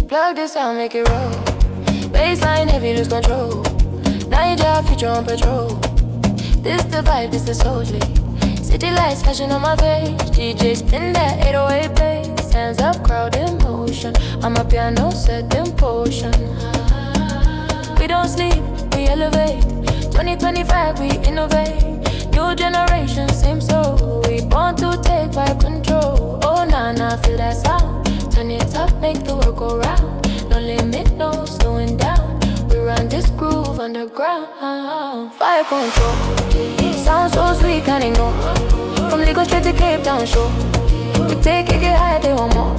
Plug this sound, make it roll. Baseline heavy, lose control. Now you drive, future on patrol. This the vibe, this the soldier. City lights flashing on my face. DJ spin that 808 bass. Hands up, crowd in motion. Amapiano set in potion. We don't sleep, we elevate. 2025, we innovate. New generation, same soul. We born to take back control. Oh, nah, feel that sound. Turn it up, make the world go round. No limit, no slowing down. We run this groove underground. Fire control. Sound so sweet, can't ignore. From Lagos straight to Cape Town, show. We take it, get high, they want more.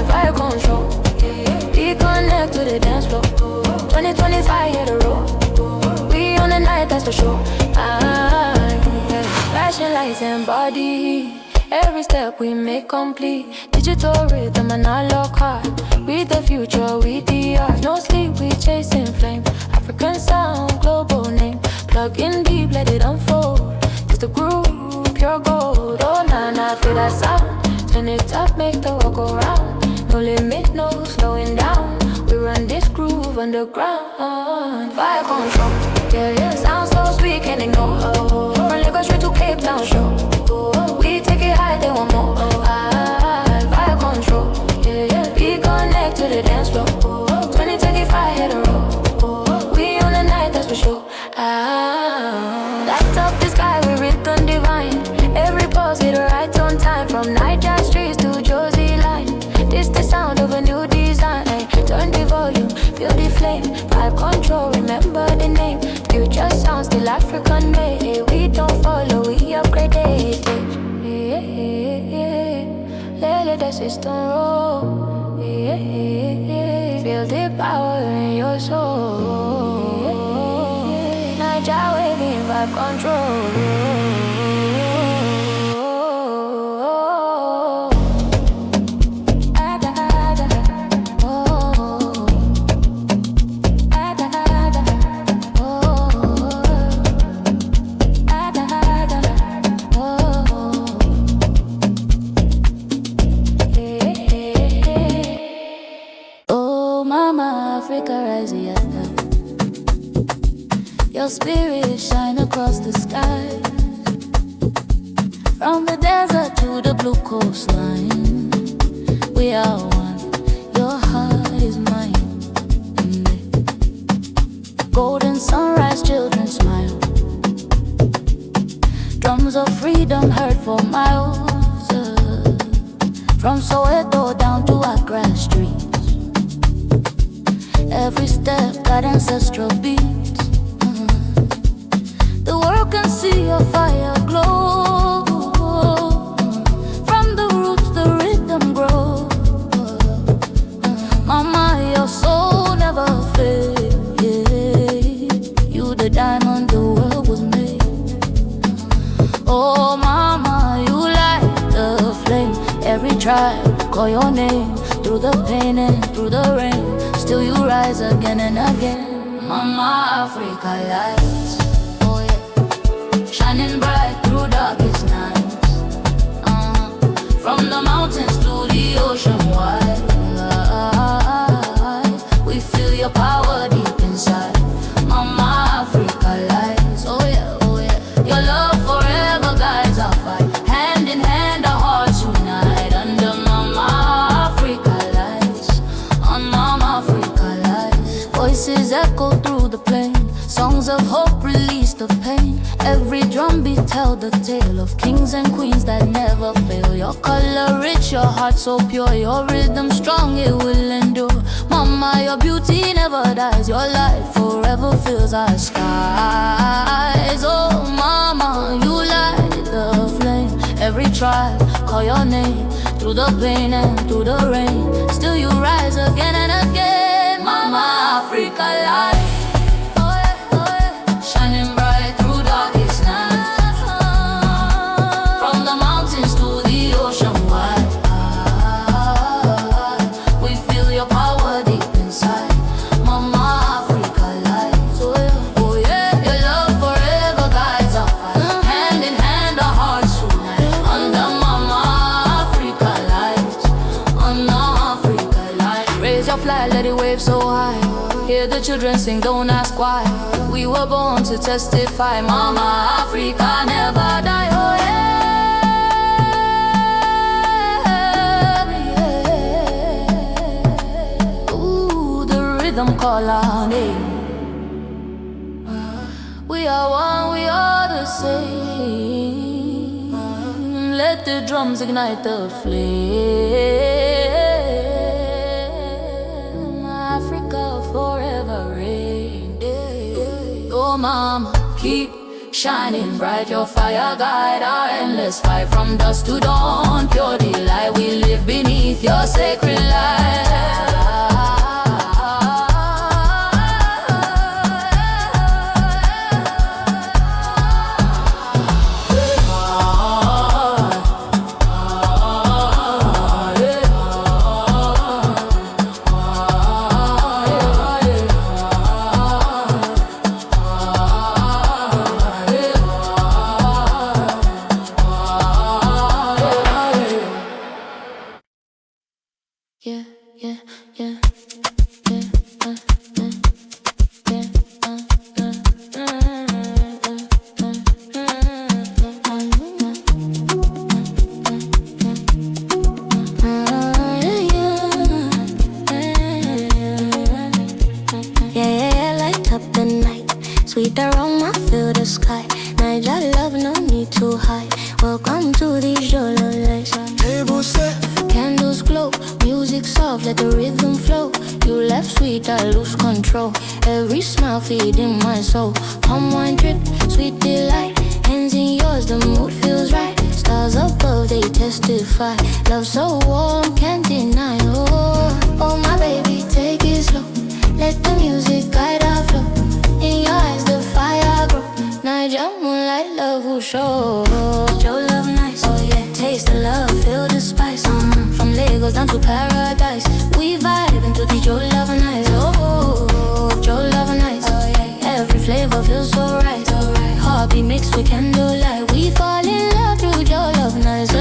Fire control. We connect to the dance floor. 2025, hit the road. We on the night, that's for sure. Flashing lights and body heat. Every step we make complete. Digital rhythm, analog heart. We the future, we the art. No sleep, we chasing flame. African sound, global name. Plug in deep, let it unfold. It's the groove, pure gold. Oh, nah, feel that sound. Turn it up, make the world go round. No limit, no slowing down. We run this groove underground. Fire control, yeah. Sound so sweet, can't ignore. From Lagos straight to Cape Town, show. We take it high, they want more. Fire control, yeah. We connect to the dance floor. 2025, hit the road. We on the night, that's for sure. Light up the sky with rhythm divine. Every pulse hit right on time. From Niger streets to Josie line. This the sound of a new design. Turn the volume, feel the flame. Vibe control, remember the name. Future sound still African made. We don't follow, we upgrade it. Let the system roll. Feel the power in your soul. Niger waving, vibe control. Africa rise, yeah. Your spirit shine across the sky, from the desert to the blue coastline. We are one, your heart is mine. Golden sunrise, children smile. Drums of freedom heard for miles, from Soweto down to Accra streets. Every step got ancestral beats. The world can see your fire glow. From the roots the rhythm grows. Mama, your soul never fades. You the diamond the world was made. Oh mama, you light the flame. Every tribe call your name. Through the pain and through the rain, still you rise again and again. Mama Africa lights, oh yeah, shining bright through darkest nights. From the mountains to the ocean wide, we feel your power deep inside. Mama Africa lights, oh yeah, oh yeah. Your love forever guides our fight. Hand in hand our hearts unite under Mama Africa lights, on Mama Africa lights. Voices echo through the plain, songs of hope release the pain. Every drumbeat tell the tale of kings and queens that never fail. Your color rich, your heart so pure, your rhythm strong, it will endure. Mama, your beauty never dies, your light forever fills our skies. Oh mama, you light the flame. Every tribe call your name. Through the pain and through the rain, still you rise again and again. Mama Africa light, shining bright through darkest nights. From the mountains to the ocean wide, we feel your power deep inside. Mama Africa lights, oh yeah, oh yeah. Your love forever guides our fight. Hand in hand our hearts unite under Mama Africa lights, on Mama Africa lights. Raise your flag, let it wave so high. Hear the children sing, don't ask why. We were born to testify. Mama Africa never die, oh yeah. Ooh, the rhythm call our name. We are one, we are the same. Let the drums ignite the flame. Africa forever reign. Oh mama, Keep shining bright, your fire guide our endless fight. From dusk to dawn, pure delight, we live beneath your sacred light. yeah, yeah, yeah. Sweet aroma, fill the sky. Niger love, no need to hide. Welcome to these Jolo lights. Table set, Candles glow, music soft, let the rhythm flow. You left sweet, I lose control. Every smile feeding my soul. Palm wine drip, sweet delight. Hands in yours, the mood feels right. Stars above, they testify. Love so warm, can't deny. Oh, oh my baby, take it slow. Let the music guide our flow. In your eyes, the fire grow. Niger moonlight, love will show. Your love nice, oh yeah. Taste the love, feel the spice. From Lagos down to paradise, we vibe into the Joe Love nights. Oh, Joe Love nights, oh yeah. Every flavor feels so right, alright. Heartbeat mixed with candlelight. We fall in love through Joe Love nights.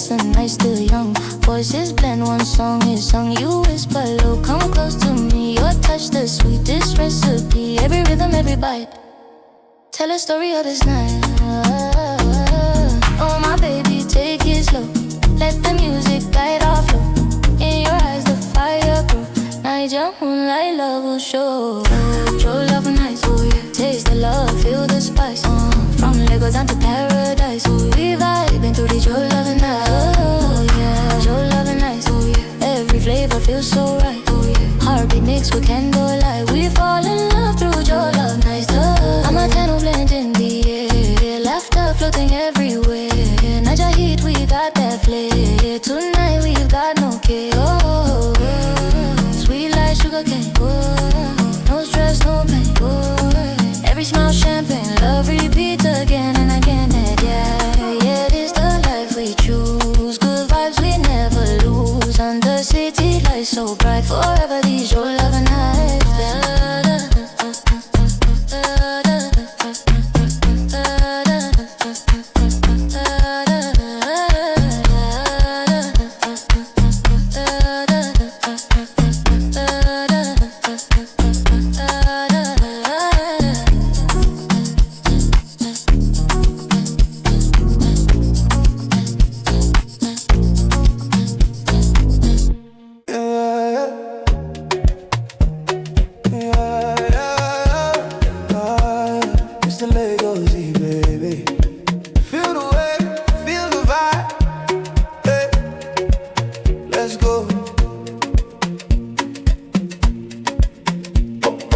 innocent night, still young. Voices blend, one song is sung. You whisper low, come close to me. Your touch, the sweetest recipe. Every rhythm, every bite, tell a story of this night. Oh my baby, take it slow. Let the music guide our flow. In your eyes the fire grow. Night your moonlight love will show. Your love nights, oh yeah. Taste the love, feel the spice. From Lagos down to paradise. Oh, we vibing through these your love nights. Oh yeah, your love nights. Oh yeah. Every flavor feels so right. Oh yeah. Heartbeat mixed with candlelight. We fall in love through your love nights. Amapiano blend in the air. Laughter floating everywhere. Night your heat, we got that flair. Tonight we've got no care. Oh, sweet like sugar cane. Oh, no stress, no pain. Oh, every smile champagne. Love repeats again and again. And yeah, this the life we choose. Good vibes we never lose. Under city lights so bright. Forever these your love and nights.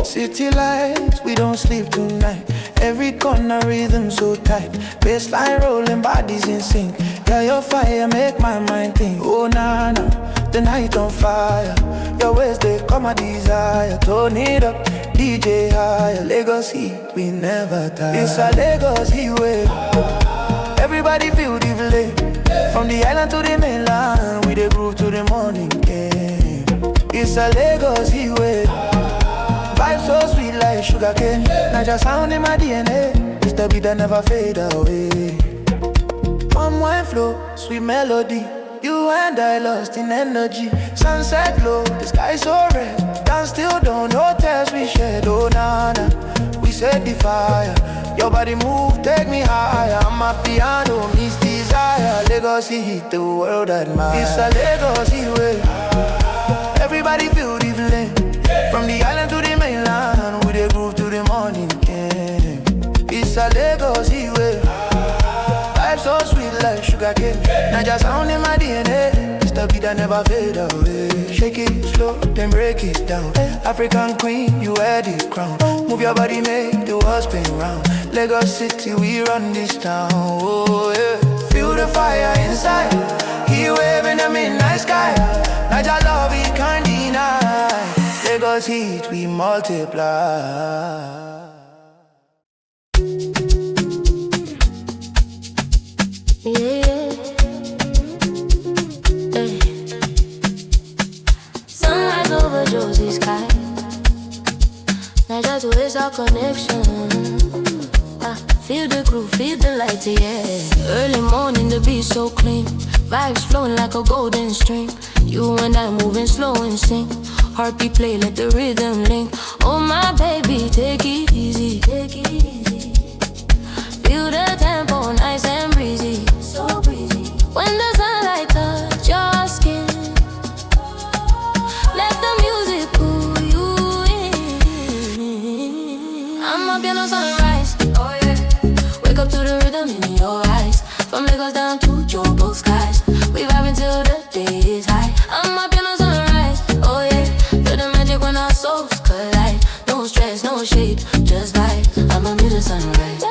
City lights, we don't sleep tonight. Every corner rhythm so tight. Bassline rolling, bodies in sync. Yeah, your fire make my mind think. Oh na na, the night on fire. Your ways they come my desire. Turn it up, DJ higher. Lagos heat, we never tire. It's a Lagos heat wave. Everybody feel the flame. From the island to the mainland, we the groove to the morning came. It's a Lagos heat wave. Vibe so sweet like sugar cane. Now just sound in my DNA. It's the beat that never fade away. Palm wine flow, sweet melody. You and I lost in energy. Sunset glow, the sky so red. Dance still don't know tears we shed. Oh na na, we set the fire. Your body move, take me higher. Amapiano meets desire. Lagos heat, the world admire. It's a Lagos heat wave. Everybody feel the flame. From the island to the mainland, we the groove to the morning came. It's a Lagos heat wave. Vibe so sweet like sugar cane. Now just sound in my DNA. It's the beat that never fade away. Shake it slow, then break it down. African queen, you wear the crown. Move your body, make the world spin round. Lagos City, we run this town. Oh yeah. Feel the fire inside. Heat wave in the midnight sky. Now just love it can't deny. Lagos heat, we multiply. Yeah. Hey. Sunrise over Josie sky. Now just waste our connection. Feel the groove, feel the light, yeah. Early morning, the beat so clean. Vibes flowing like a golden stream. You and I moving slow in sync. Heartbeat play, let the rhythm link. Oh my baby, take it easy, take it easy. Feel the tempo, nice and breezy, so breezy. When the sunlight touch your skin, let the music pull you in. Amapiano sunrise, oh yeah. Wake up to the rhythm in your eyes. From Lagos down to Joburg skies, we vibe until the day is high. Amapiano sunrise, oh yeah. Feel the magic when our souls collide. No stress, no shade, just vibe. I'ma meet the sunrise.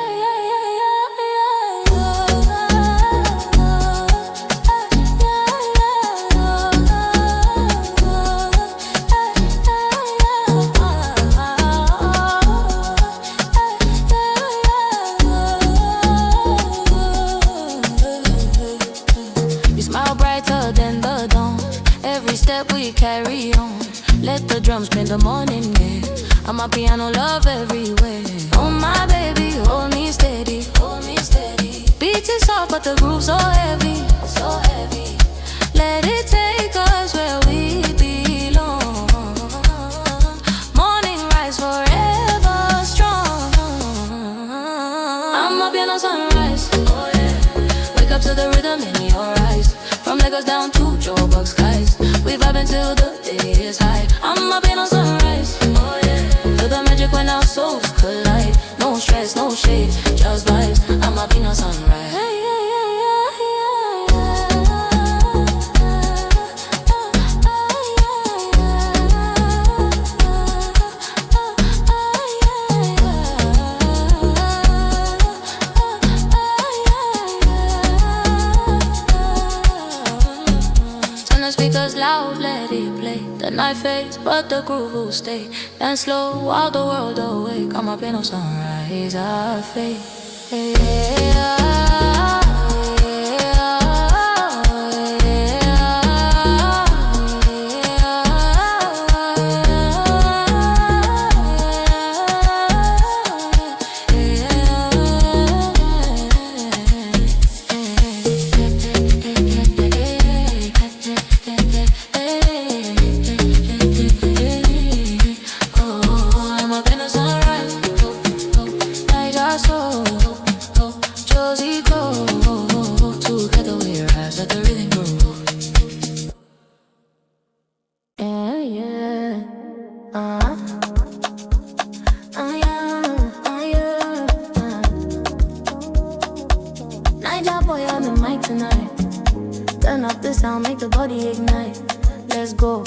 We carry on. Let the drums spin the morning, yeah. Amapiano love everywhere. Oh my baby, hold me steady, hold me steady. Beat is soft but the groove so heavy, so heavy. take us down to Joburg skies. We vibe until the day is high. I'm up in on sunrise, oh yeah. Feel the magic when our souls collide. No stress, no shade, just vibes. I'm up in on sunrise. Speakers loud, let it play. The night fades, but the groove will stay. Dance slow while the world awake. I'm up in a sunrise, I fade. Turn up the sound, make the body ignite. Let's go.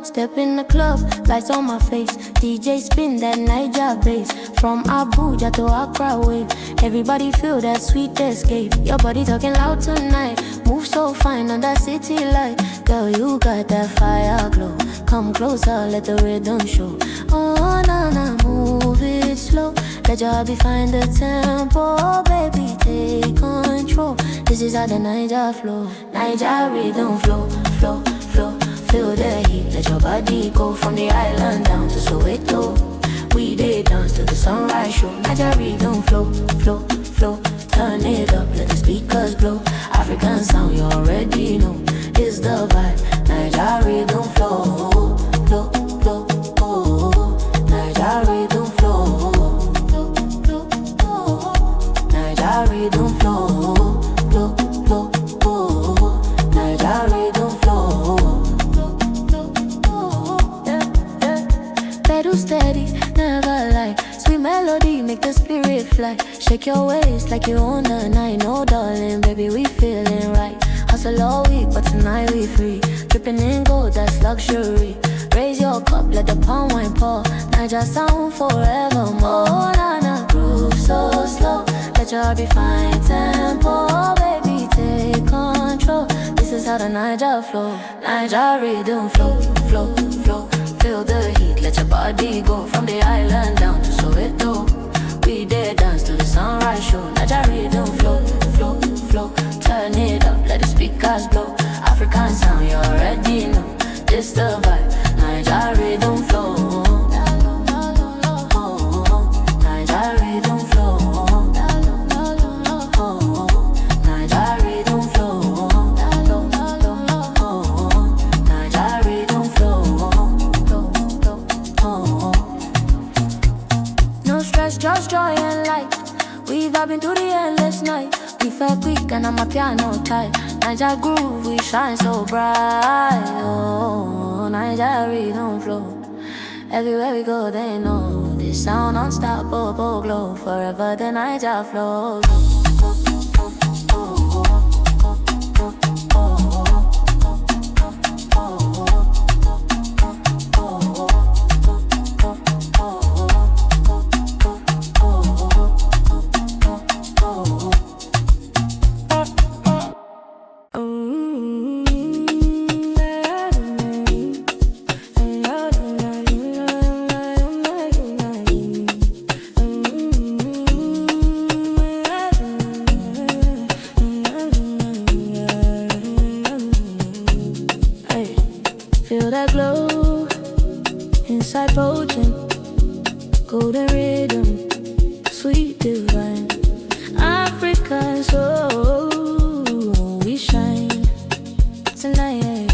Step in the club, lights on my face. DJ spin that Niger bass. From Abuja to Accra wave. Everybody feel that sweet escape. Your body talking loud tonight. Move so fine on that city light. Girl, you got that fire glow. Come closer, let the rhythm show. Oh, na na, move it slow. Let your hubby find the tempo. Baby, take control. This is how the Niger flow. Niger rhythm flow, flow, flow. Feel the heat, let your body go. From the island down to Soweto. We did dance to the sunrise show. Niger rhythm flow, flow, flow. Turn it up, let the speakers blow. African sound, you already know. It's the vibe. Niger rhythm flow, flow, flow, oh. Niger rhythm flow, flow, flow, oh. Niger rhythm flow, flow, flow, oh. Niger rhythm flow, flow, flow, oh. Yeah, yeah. Pedal steady, never lie. Sweet melody, make the spirit fly. Shake your waist like you own the night. No darling, baby, we feeling right. Hustle all week, but tonight we free. Dripping in gold, that's luxury. Raise your cup, let the palm wine pour. Niger sound forevermore. Oh, na na, groove so slow. Let your heart be fine tempo. Baby, take control. This is how the Niger flow. Niger rhythm flow, flow, flow. Feel the heat, let your body go. From the island down to Soweto. We did dance to the sunrise show. Niger rhythm flow, flow, flow. Turn it up, let the speakers blow. African sound, you already know. This the vibe, Niger rhythm flow. Niger rhythm flow. Niger rhythm flow. Niger rhythm flow. No stress, just joy and light. We vibing through the endless night. We feel quick and Amapiano tight. Niger groove, we shine so bright. Oh, Niger rhythm flow. Everywhere we go, they know this sound unstoppable glow. Forever the Niger flow. Feel that glow inside potent, golden rhythm, sweet divine. African soul, we shine tonight.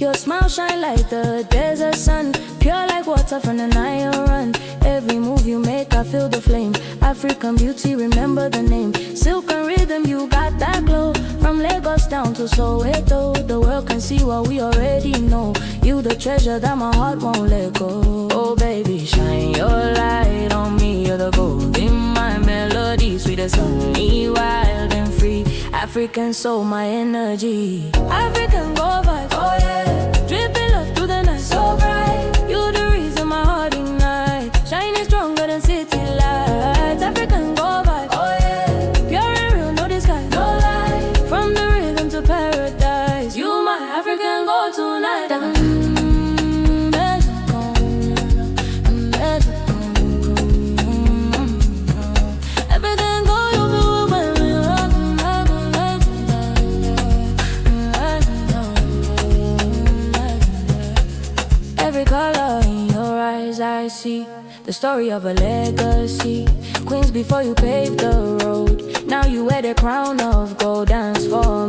Your smile shine like the desert sun, pure like water from the Nile run. Every move you make, I feel the flame. African beauty, remember the name. Silk and rhythm, you got that glow. From Lagos down to Soweto, the world can see what we already know. You the treasure that my heart won't let go. Oh baby, shine your light on me. You're the gold in my melody, sweet as honey, wild and free. African soul, my energy. African go vibe, oh yeah. Dripping love through the night, so bright. You the reason my heart ignite. Shining stronger than city lights. African go vibe, oh yeah. Pure and real, no disguise, no lie. From the rhythm to paradise, you my African go tonight. Every color in your eyes I see the story of a legacy. Queens before you paved the road, now you wear the crown of gold. Dance for